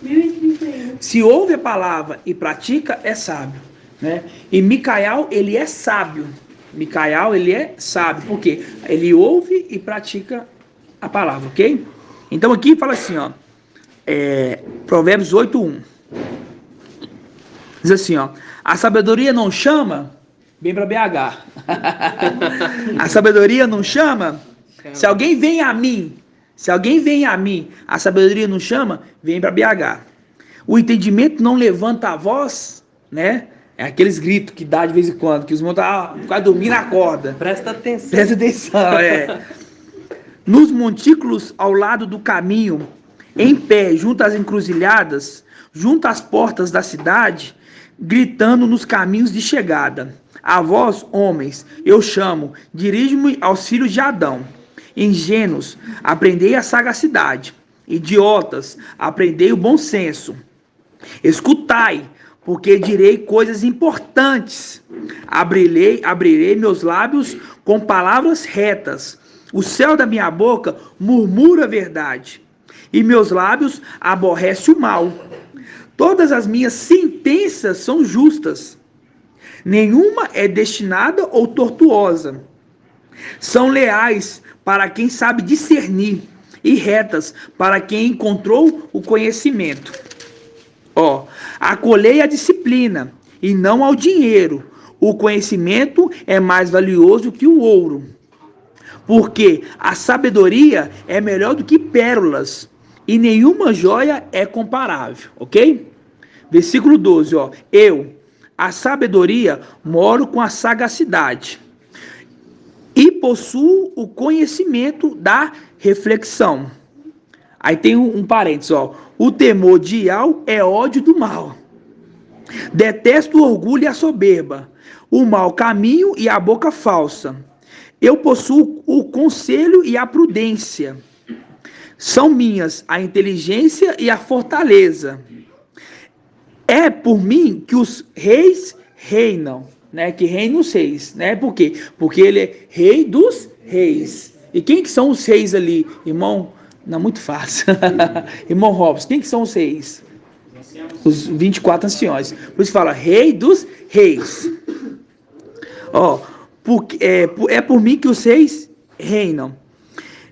1031. Se ouve a palavra e pratica, é sábio. Né? E Micael, ele é sábio. Micael, ele é sábio. Por quê? Ele ouve e pratica a palavra, ok? Então aqui fala assim, ó. Provérbios 8:1. Diz assim, ó. A sabedoria não chama, vem para BH. A sabedoria não chama. Se alguém vem a mim, a sabedoria não chama, vem para BH. O entendimento não levanta a voz, né? É aqueles gritos que dá de vez em quando, que os irmãos ficam dormindo na corda. Presta atenção. Presta atenção, Nos montículos ao lado do caminho, em pé, junto às encruzilhadas, junto às portas da cidade, gritando nos caminhos de chegada. A vós, homens, eu chamo, dirijo-me aos filhos de Adão. Ingênuos, aprendei a sagacidade. Idiotas, aprendei o bom senso. Escutai, porque direi coisas importantes. Abrirei meus lábios com palavras retas. O céu da minha boca murmura a verdade, e meus lábios aborrecem o mal. Todas as minhas sentenças são justas. Nenhuma é destinada ou tortuosa. São leais para quem sabe discernir, e retas para quem encontrou o conhecimento. Acolhei a disciplina e não ao dinheiro. O conhecimento é mais valioso que o ouro, porque a sabedoria é melhor do que pérolas, e nenhuma joia é comparável, ok? Versículo 12, eu, a sabedoria, moro com a sagacidade, e possuo o conhecimento da reflexão. Aí tem um parênteses, o temor de Ial é ódio do mal. Detesto o orgulho e a soberba, o mau caminho e a boca falsa. Eu possuo o conselho e a prudência. São minhas a inteligência e a fortaleza. É por mim que os reis reinam, né? Que reinam os reis, né? Por quê? Porque ele é rei dos reis. E quem que são os reis ali, irmão? Não, muito fácil. Irmão Robson, quem que são os reis? Os 24 anciões. Por isso fala, rei dos reis. É por mim que os reis reinam,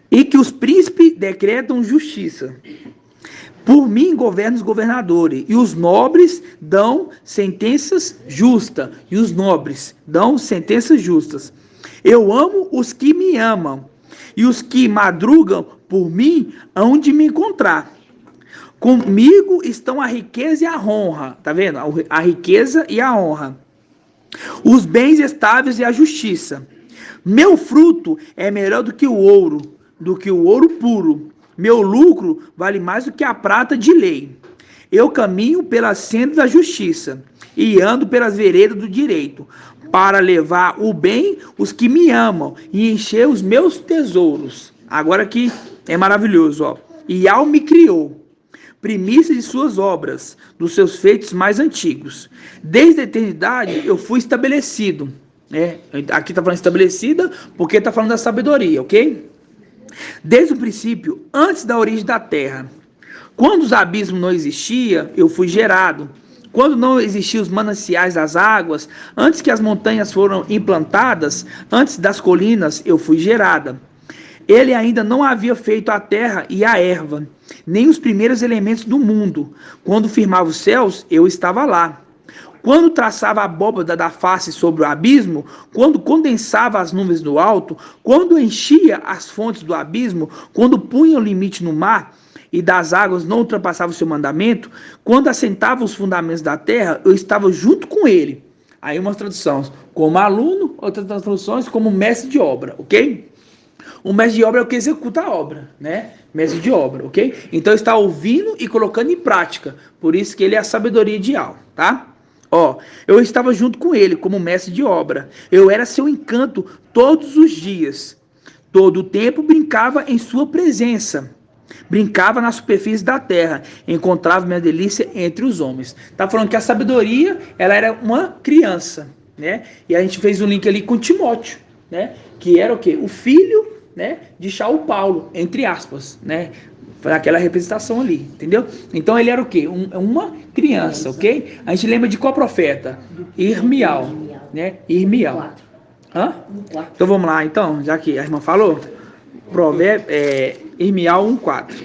e que os príncipes decretam justiça. Por mim governam os governadores, e os nobres dão sentenças justas. E os nobres dão sentenças justas. Eu amo os que me amam, e os que madrugam por mim hão de me encontrar. Comigo estão a riqueza e a honra. Tá vendo? A riqueza e a honra. Os bens estáveis e a justiça. Meu fruto é melhor do que o ouro puro. Meu lucro vale mais do que a prata de lei. Eu caminho pela senda da justiça e ando pelas veredas do direito, para levar o bem os que me amam e encher os meus tesouros. Agora aqui é maravilhoso, ó. Iau me criou, primícia de suas obras, dos seus feitos mais antigos. Desde a eternidade eu fui estabelecido. Aqui está falando estabelecida porque está falando da sabedoria, ok? Desde o princípio, antes da origem da terra. Quando os abismos não existiam, eu fui gerado. Quando não existiam os mananciais das águas, antes que as montanhas foram implantadas, antes das colinas, eu fui gerada. Ele ainda não havia feito a terra e a erva, nem os primeiros elementos do mundo. Quando firmava os céus, eu estava lá. Quando traçava a abóbada da face sobre o abismo, quando condensava as nuvens do alto, quando enchia as fontes do abismo, quando punha o limite no mar e das águas não ultrapassava o seu mandamento, quando assentava os fundamentos da terra, eu estava junto com ele. Aí umas traduções como aluno, outras traduções como mestre de obra, ok? O mestre de obra é o que executa a obra, né? Mestre de obra, ok? Então está ouvindo e colocando em prática, por isso que ele é a sabedoria ideal, tá? Eu estava junto com ele como mestre de obra. Eu era seu encanto todos os dias. Todo o tempo brincava em sua presença. Brincava na superfície da terra. Encontrava minha delícia entre os homens. Está falando que a sabedoria, ela era uma criança, né? E a gente fez um link ali com Timóteo, né? Que era o quê? O filho, né, de Shaul Paulo, entre aspas, né? Aquela representação ali, entendeu? Então ele era o quê? Uma criança, ok? A gente lembra de qual profeta? Irmial, né? Irmial. Hã? Então vamos lá, então, já que a irmã falou, Irmial 1:4.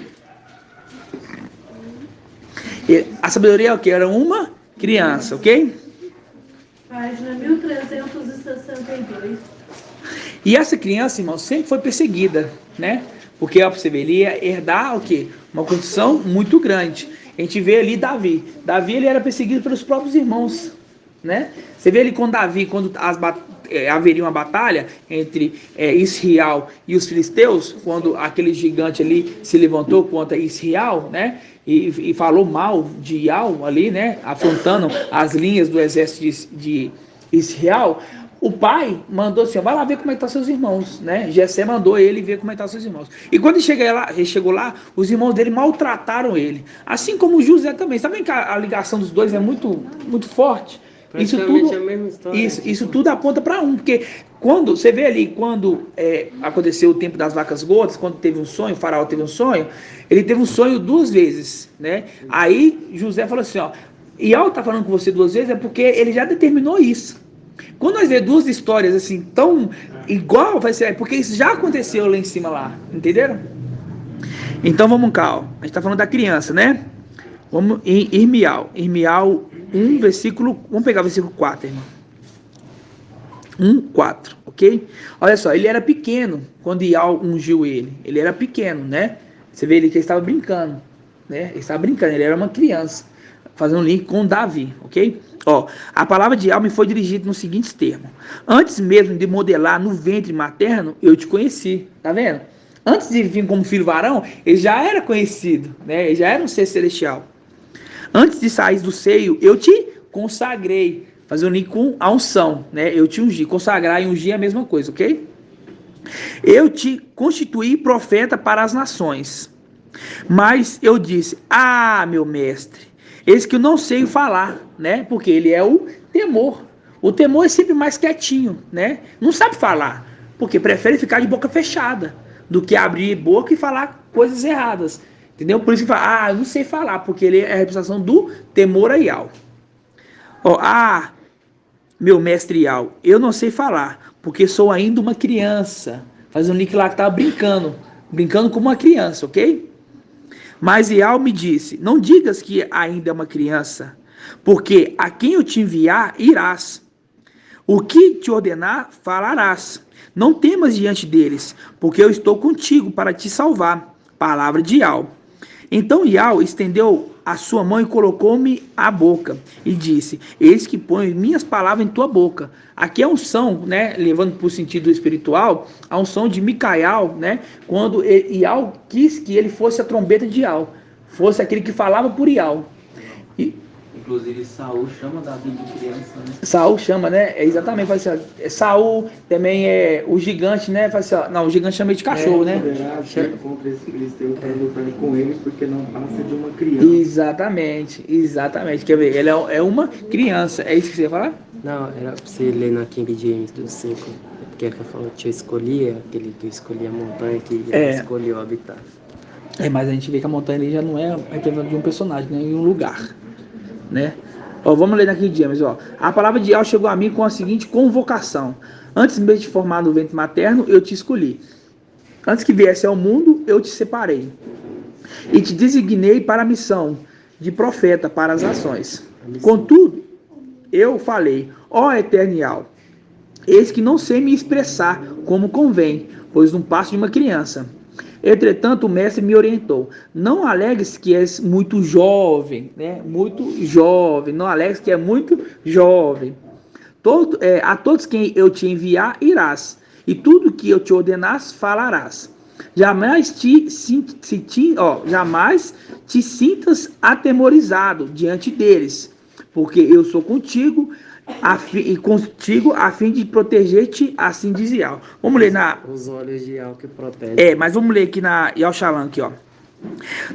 A sabedoria é o quê? Era uma criança, ok? Página 1362. E essa criança, irmão, sempre foi perseguida, né? Porque, ó, pra você ver, ele ia herdar o quê? Uma condição muito grande. A gente vê ali Davi. Davi, ele era perseguido pelos próprios irmãos, né? Você vê ali com Davi, quando haveria uma batalha entre Israel e os filisteus, quando aquele gigante ali se levantou contra Israel, né? E falou mal de Iau ali, né? Afrontando as linhas do exército de Israel. O pai mandou assim, vai lá ver como é que estão seus irmãos, né? Jessé mandou ele ver como é que estão seus irmãos. E quando ele chegou lá, os irmãos dele maltrataram ele. Assim como o José também. Sabe que a ligação dos dois é muito, muito forte? Isso tudo, a mesma história. Isso tudo aponta para um, porque quando você vê ali, quando aconteceu o tempo das vacas gordas, quando teve um sonho, o faraó teve um sonho, ele teve um sonho 2 vezes, né? Aí José falou assim, ó, e ao estar falando com você 2 vezes é porque ele já determinou isso. Quando nós vemos 2 histórias assim, tão igual, vai ser, porque isso já aconteceu lá em cima lá, entenderam? Então vamos cá, ó. A gente está falando da criança, né? Vamos em Irmial 1, versículo, vamos pegar o versículo 4, irmão. 1:4, ok? Olha só, ele era pequeno quando Iau ungiu ele. Ele era pequeno, né? Você vê ele que ele estava brincando, né? Ele estava brincando, ele era uma criança. Fazendo um link com Davi, ok? A palavra de Iau me foi dirigida nos seguintes termos. Antes mesmo de modelar no ventre materno, eu te conheci. Tá vendo? Antes de vir como filho varão, ele já era conhecido, né? Ele já era um ser celestial. Antes de sair do seio, eu te consagrei. Fazer um link com a unção, né? Eu te ungi. Consagrar e ungir é a mesma coisa, ok? Eu te constituí profeta para as nações. Mas eu disse, meu mestre, eis que eu não sei falar, né? Porque ele é o temor. O temor é sempre mais quietinho, né? Não sabe falar, porque prefere ficar de boca fechada do que abrir boca e falar coisas erradas. Entendeu? Por isso que fala, eu não sei falar, porque ele é a representação do temor a Iau. Meu mestre Iau, eu não sei falar, porque sou ainda uma criança. Faz um link lá que estava brincando como uma criança, ok? Mas Ial me disse: não digas que ainda é uma criança, porque a quem eu te enviar irás. O que te ordenar, falarás. Não temas diante deles, porque eu estou contigo para te salvar. Palavra de Ial. Então Ial estendeu a sua mão e colocou-me à boca, e disse: eis que ponho minhas palavras em tua boca. Aqui é a unção, né, levando para o sentido espiritual, a unção de Micael, né, quando Ial quis que ele fosse a trombeta de Ial, fosse aquele que falava por Ial. Inclusive Saul chama Davi de criança, né? Saul chama, né? Exatamente, faz assim, ó, Saul também é o gigante, né? Faz assim, ó, não, o gigante chama ele de cachorro, né? Contra esse filisteu para lutar com ele, porque não passa de uma criança. Exatamente. Quer ver? Ele é uma criança. É isso que você ia falar? Não, era pra você ler na King James do 5. Porque ela falou que eu escolhi, aquele que eu escolhi a montanha que escolheu habitar. Mas a gente vê que a montanha ali já não é representante de um personagem, né? Em um lugar, né? Ó, vamos ler naquele dia, mas ó, a palavra de Ial chegou a mim com a seguinte convocação: antes mesmo de formar no ventre materno, eu te escolhi. Antes que viesse ao mundo, eu te separei e te designei para a missão de profeta para as nações. Contudo, eu falei: ó eterno Ial, eis que não sei me expressar como convém, pois não passo de uma criança. Entretanto, o mestre me orientou: não alegues que és muito jovem, né? Muito jovem. Não alegues que é muito jovem. A todos quem eu te enviar, irás. E tudo que eu te ordenar, falarás. Jamais te sintas atemorizado diante deles, porque eu sou contigo a fim de proteger-te, assim diz Ial. Vamos ler na... Os olhos de Ial que protegem. Mas vamos ler aqui na Ial Shalom, aqui, ó.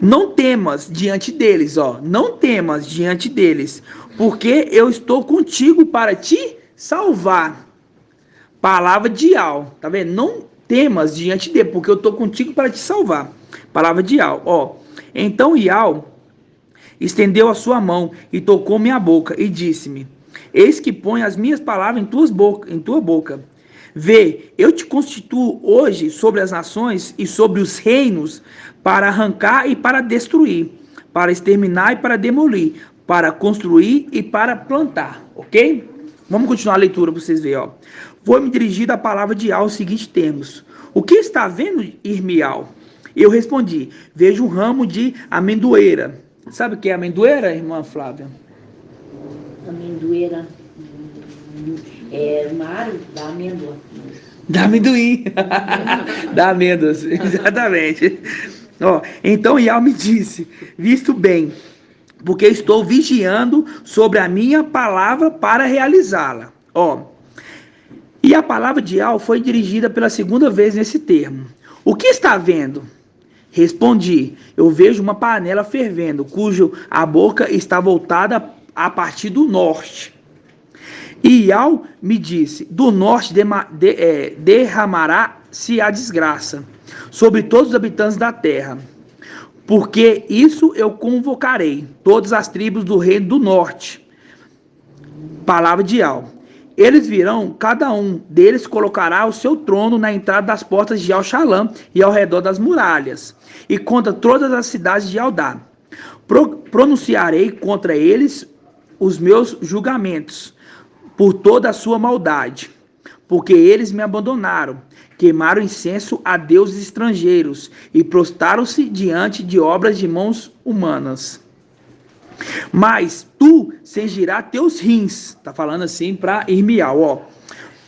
Não temas diante deles, ó. Não temas diante deles, porque eu estou contigo para te salvar. Palavra de Ial, tá vendo? Não temas diante dele, porque eu estou contigo para te salvar. Palavra de Ial, ó. Então Ial estendeu a sua mão e tocou minha boca e disse-me: eis que põe as minhas palavras em tua boca. Vê, eu te constituo hoje sobre as nações e sobre os reinos, para arrancar e para destruir, para exterminar e para demolir, para construir e para plantar. Ok? Vamos continuar a leitura para vocês verem. Ó. Foi-me dirigida a palavra de Ial, os seguintes termos: o que está vendo, Irmial? Eu respondi: vejo um ramo de amendoeira. Sabe o que é amendoeira, irmã Flávia? Amendoeira é uma árvore da amêndoa. Da amendoim. Da amêndoas, exatamente. Ó, então Ial me disse: visto bem, porque estou vigiando sobre a minha palavra para realizá-la. Ó, e a palavra de Ial foi dirigida pela segunda vez nesse termo: o que está vendo? Respondi: eu vejo uma panela fervendo, cujo a boca está voltada a partir do norte. E Ial me disse: do norte derramará-se a desgraça sobre todos os habitantes da terra, porque isso eu convocarei todas as tribos do reino do norte. Palavra de Ial: eles virão, cada um deles colocará o seu trono na entrada das portas de Al-Shalom e ao redor das muralhas, e contra todas as cidades de Aldá. Pronunciarei contra eles os meus julgamentos, por toda a sua maldade, porque eles me abandonaram, queimaram incenso a deuses estrangeiros e prostraram-se diante de obras de mãos humanas. Mas tu cingirás teus rins, tá falando assim para Irmial, ó.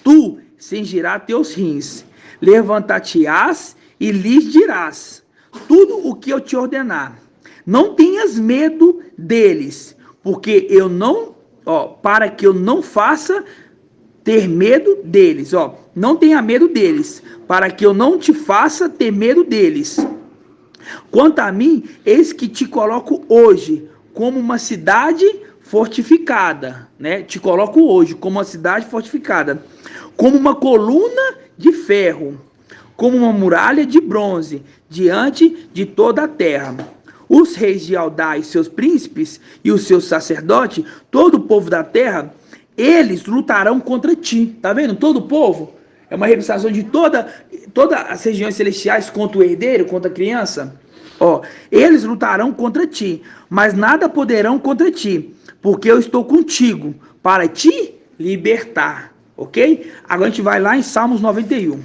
Tu cingirás teus rins, levantar-te-ás e lhes dirás tudo o que eu te ordenar. Não tenhas medo deles, porque eu não, para que eu não faça ter medo deles, não tenha medo deles, para que eu não te faça ter medo deles. Quanto a mim, eis que te coloco hoje como uma cidade fortificada, né? Te coloco hoje como uma cidade fortificada, como uma coluna de ferro, como uma muralha de bronze, diante de toda a terra. Os reis de Aldá e seus príncipes e os seus sacerdotes, todo o povo da terra, eles lutarão contra ti. Tá vendo? Todo o povo. É uma representação de todas as regiões celestiais contra o herdeiro, contra a criança. Ó, eles lutarão contra ti, mas nada poderão contra ti, porque eu estou contigo para te libertar, ok? Agora a gente vai lá em Salmos 91.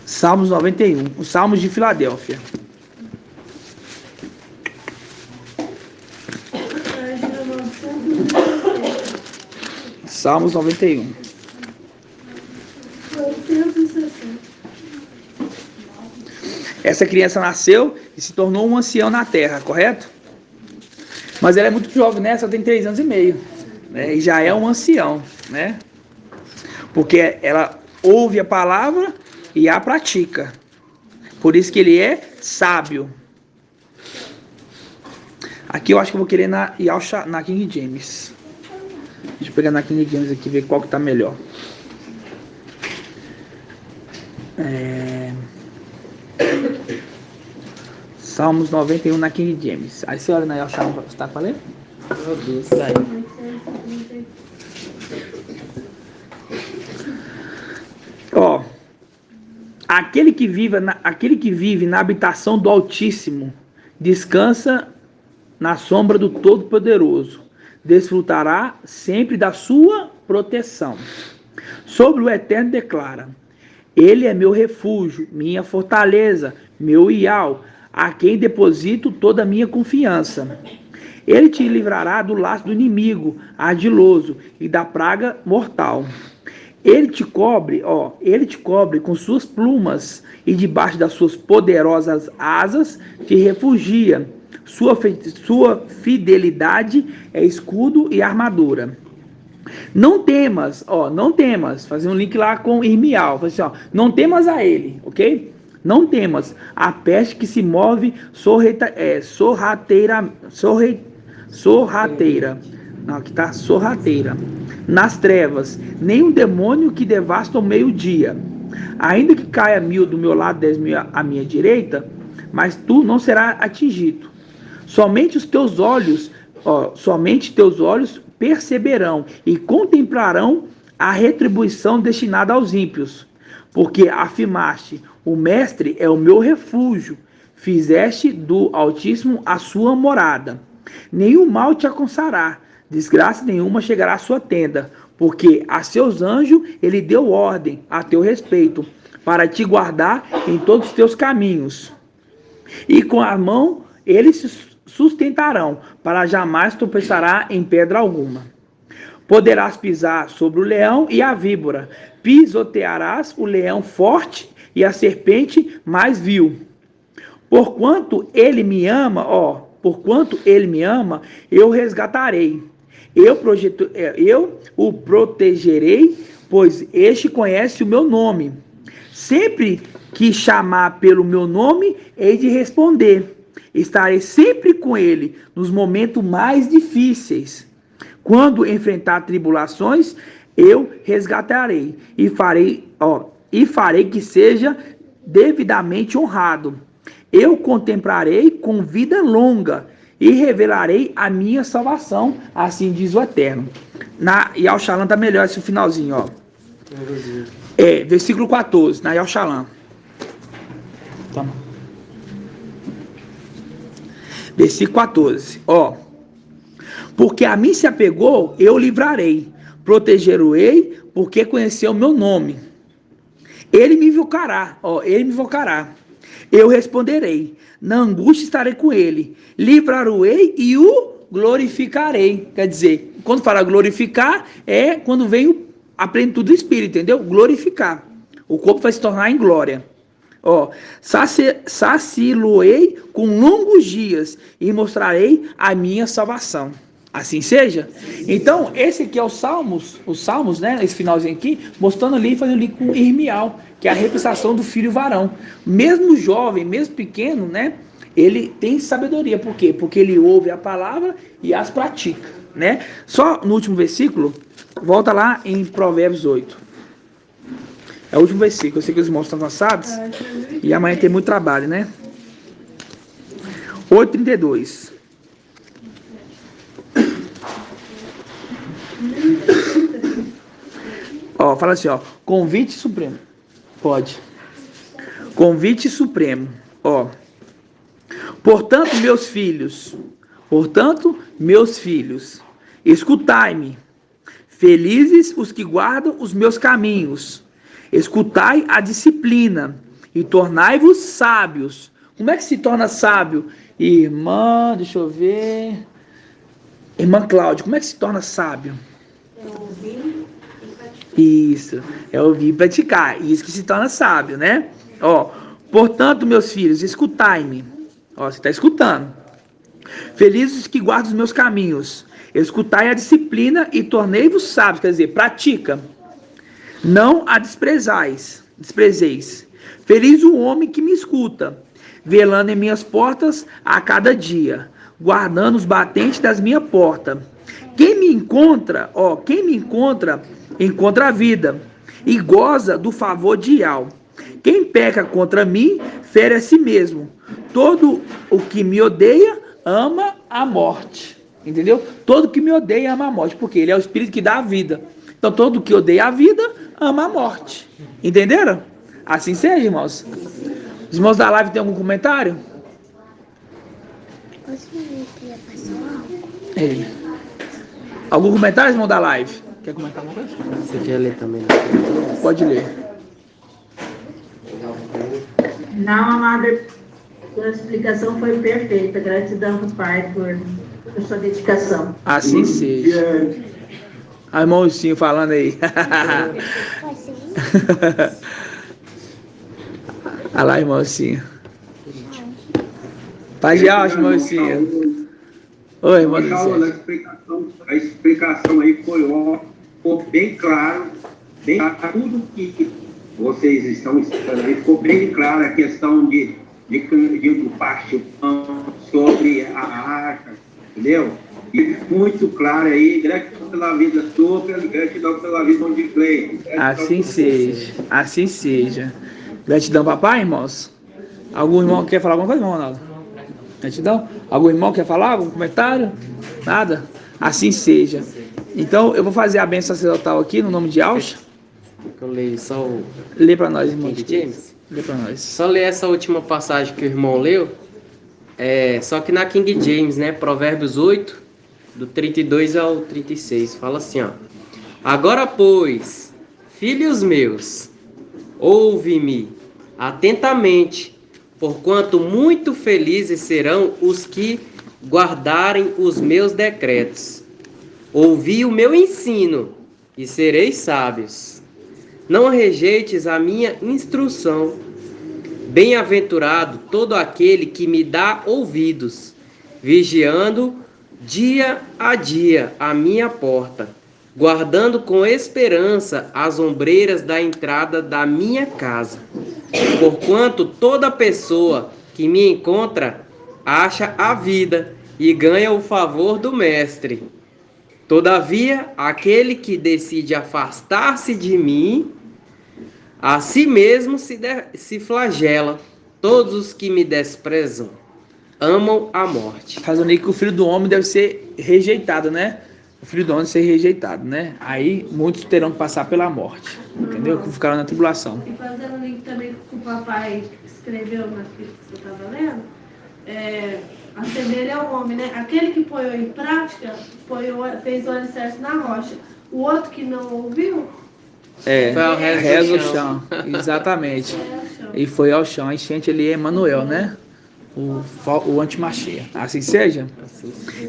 Salmos 91, os Salmos de Filadélfia. Salmos 91. 860. Essa criança nasceu e se tornou um ancião na terra, correto? Mas ela é muito jovem, né? Só tem 3 anos e meio, né? E já é um ancião, né? Porque ela ouve a palavra e a pratica. Por isso que ele é sábio. Aqui eu acho que eu vou querer na King James. Deixa eu pegar na King James aqui e ver qual que tá melhor. Salmos 91 na King James. Aí você olha na Yahshua, você tá para ler? Meu Deus, sai. Ó, aquele que vive na habitação do Altíssimo descansa na sombra do Todo-Poderoso, desfrutará sempre da sua proteção. Sobre o Eterno declara: Ele é meu refúgio, minha fortaleza, meu ial, a quem deposito toda a minha confiança. Ele te livrará do laço do inimigo ardiloso e da praga mortal. Ele te cobre com suas plumas e debaixo das suas poderosas asas te refugia. Sua fidelidade é escudo e armadura. Não temas, fazer um link lá com Irmial, assim, não temas a ele, ok? Não temas a peste que se move sorrateira. Não, aqui está sorrateira. Nas trevas, nem um demônio que devasta ao meio-dia. Ainda que caia 1000 do meu lado, 10.000 à minha direita, mas tu não serás atingido. Somente teus olhos perceberão e contemplarão a retribuição destinada aos ímpios. Porque afirmaste: o Mestre é o meu refúgio, fizeste do Altíssimo a sua morada. Nenhum mal te alcançará, desgraça nenhuma chegará à sua tenda, porque a seus anjos ele deu ordem a teu respeito, para te guardar em todos os teus caminhos. E com a mão eles se sustentarão, para jamais tropeçará em pedra alguma. Poderás pisar sobre o leão e a víbora, pisotearás o leão forte e a serpente mais vil. Porquanto ele me ama, eu resgatarei. Eu o protegerei, pois este conhece o meu nome. Sempre que chamar pelo meu nome, hei de responder. Estarei sempre com ele nos momentos mais difíceis. Quando enfrentar tribulações, eu resgatarei e farei que seja devidamente honrado. Eu contemplarei com vida longa e revelarei a minha salvação, assim diz o Eterno. Na Yahushalam tá melhor esse finalzinho, ó. Versículo 14, na Yahushalam. Toma. Versículo 14, ó. Porque a mim se apegou, eu livrarei. Protegerei, porque conheceu o meu nome. Ele me invocará, Eu responderei. Na angústia estarei com ele. Livrarei e o glorificarei. Quer dizer, quando fala glorificar, é quando vem a plenitude do Espírito, entendeu? Glorificar. O corpo vai se tornar em glória. Saciloei com longos dias e mostrarei a minha salvação. Assim seja. Então, esse aqui é os Salmos, né? Esse finalzinho aqui, mostrando ali, fazendo ali com Irmial, que é a representação do filho varão. Mesmo jovem, mesmo pequeno, né? Ele tem sabedoria. Por quê? Porque ele ouve a palavra e as pratica, né? Só no último versículo, volta lá em Provérbios 8. É o último versículo. Eu sei que os irmãos estão cansados e amanhã tem muito trabalho, né? 8:32. Fala assim, convite supremo. Pode. Convite supremo. Ó. Portanto, meus filhos, escutai-me. Felizes os que guardam os meus caminhos. Escutai a disciplina e tornai-vos sábios. Como é que se torna sábio? Irmã, deixa eu ver. Irmã Cláudia, como é que se torna sábio? É ouvir e praticar. Isso, é ouvir e praticar. Isso que se torna sábio, né? Ó, portanto, meus filhos, escutai-me. Ó, você está escutando. Felizes os que guardam os meus caminhos. Escutai a disciplina e tornei-vos sábios. Quer dizer, pratica. Não a desprezeis. Feliz o homem que me escuta, velando em minhas portas a cada dia, guardando os batentes das minhas portas. Quem me encontra, encontra a vida e goza do favor de Iau. Quem peca contra mim, fere a si mesmo. Todo o que me odeia, ama a morte. Entendeu? Todo que me odeia, ama a morte, porque ele é o Espírito que dá a vida. Então, todo que odeia a vida, ama a morte. Entenderam? Assim seja, irmãos. Os irmãos da live têm algum comentário? Ei. Algum comentário, irmão da live? Quer comentar alguma coisa? Você quer ler também? Pode ler. Não, amada, sua explicação foi perfeita. Gratidão, Pai, por sua dedicação. Assim seja. A irmãozinho falando aí. Olha lá, irmãozinho. Paz de alto, irmãozinho. Oi, irmãozinho. A explicação aí foi bem claro, tudo que vocês estão explicando aí, ficou bem claro a questão de parte do pão, sobre a arca, entendeu? E muito claro aí, gratidão pela vida sua, gratidão pela vida de Clay. Assim seja, assim seja. Gratidão, papai, irmãos. Algum irmão quer falar alguma coisa, irmão Ronaldo? Gratidão? Algum irmão quer falar? Algum comentário? Nada? Assim seja. Então, eu vou fazer a bênção sacerdotal aqui, no nome de Alcha. Eu leio só o... Lê para nós, irmão. King James? Lê para nós. Só ler essa última passagem que o irmão leu. Só que na King James, né? Provérbios 8, do 32 ao 36. Fala assim, ó. Agora, pois, filhos meus, ouve-me atentamente, porquanto muito felizes serão os que guardarem os meus decretos. Ouvi o meu ensino e sereis sábios. Não rejeites a minha instrução. Bem-aventurado todo aquele que me dá ouvidos, vigiando dia a dia a minha porta, guardando com esperança as ombreiras da entrada da minha casa. Porquanto toda pessoa que me encontra acha a vida e ganha o favor do Mestre. Todavia, aquele que decide afastar-se de mim, a si mesmo se flagela. Todos os que me desprezam amam a morte. Fazendo aí que o filho do homem deve ser rejeitado, né? O filho do homem deve ser rejeitado, né? Aí muitos terão que passar pela morte, entendeu? Que ficaram na tribulação. E fazendo o link também que o papai escreveu naquilo que você estava lendo, assemelha ao homem, né? Aquele que põe em prática, fez o alicerce na rocha. O outro que não ouviu, foi ao reza o chão. Exatamente. E foi ao chão. A enchente ali é Emanuel, né? O antimachia. Assim seja.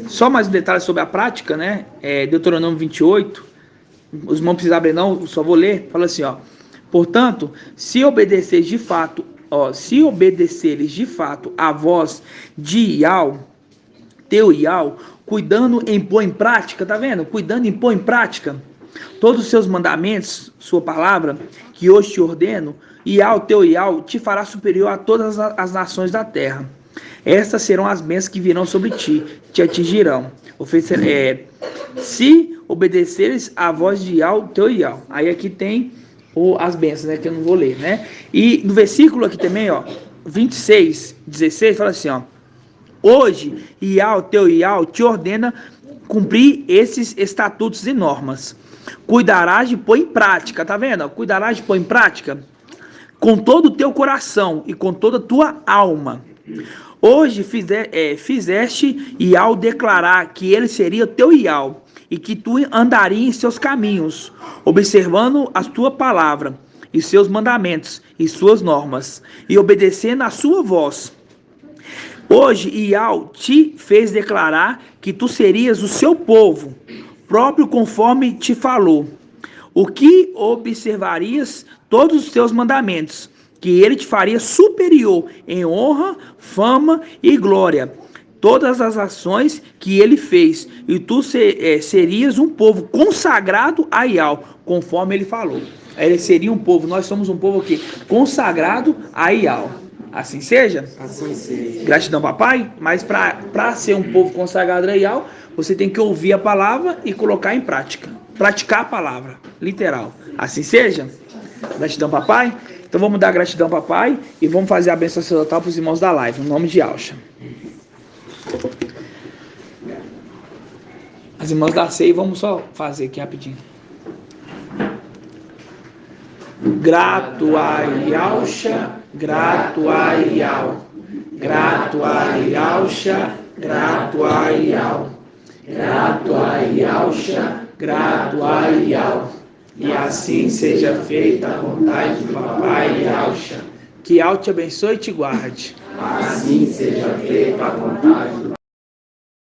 Só mais um detalhe sobre a prática, né? Deuteronômio 28. Os irmãos precisam abrir, não, só vou ler. Fala assim, ó. Portanto, se obedeceres de fato a voz de Iau, teu Iau, cuidando em pôr em prática, tá vendo? Cuidando em pôr em prática todos os seus mandamentos, sua palavra, que hoje te ordeno, Iau, teu Iau, te fará superior a todas as nações da terra. Estas serão as bênçãos que virão sobre ti, te atingirão. Se obedeceres a voz de Iau, teu Iau. Aí aqui tem as bênçãos, né, que eu não vou ler, né? E no versículo aqui também, ó, 26, 16, fala assim, ó. Hoje, Iau, teu Iau, te ordena cumprir esses estatutos e normas. Cuidarás de pôr em prática, tá vendo? Cuidarás de pôr em prática. com todo o teu coração e com toda a tua alma. Hoje fizeste Iau declarar que ele seria teu Iau e que tu andaria em seus caminhos, observando a tua palavra e seus mandamentos e suas normas, e obedecendo a sua voz. Hoje Iau te fez declarar que tu serias o seu povo, próprio conforme te falou, o que observarias todos os seus mandamentos, que ele te faria superior em honra, fama e glória, todas as ações que ele fez, e tu serias um povo consagrado a Iau, conforme ele falou. Ele seria um povo, nós somos um povo aqui, consagrado a Iau. Assim seja? Assim seja. Gratidão, papai. Mas para ser um povo consagrado a Iau, você tem que ouvir a palavra e colocar em prática. Praticar a palavra, literal. Assim seja? Gratidão, papai. Então vamos dar gratidão, papai, e vamos fazer a bênção sacerdotal para os irmãos da live, no nome de Yahshua. As irmãs da ceia, vamos só fazer aqui rapidinho. Grato a Yahshua, grato a Iau, grato a Yahshua, grato a Iau, grato a Yahshua, grato a Iau. E assim seja feita a vontade do papai Yahshua. Que Yahshua te abençoe e te guarde. Assim seja feita a vontade do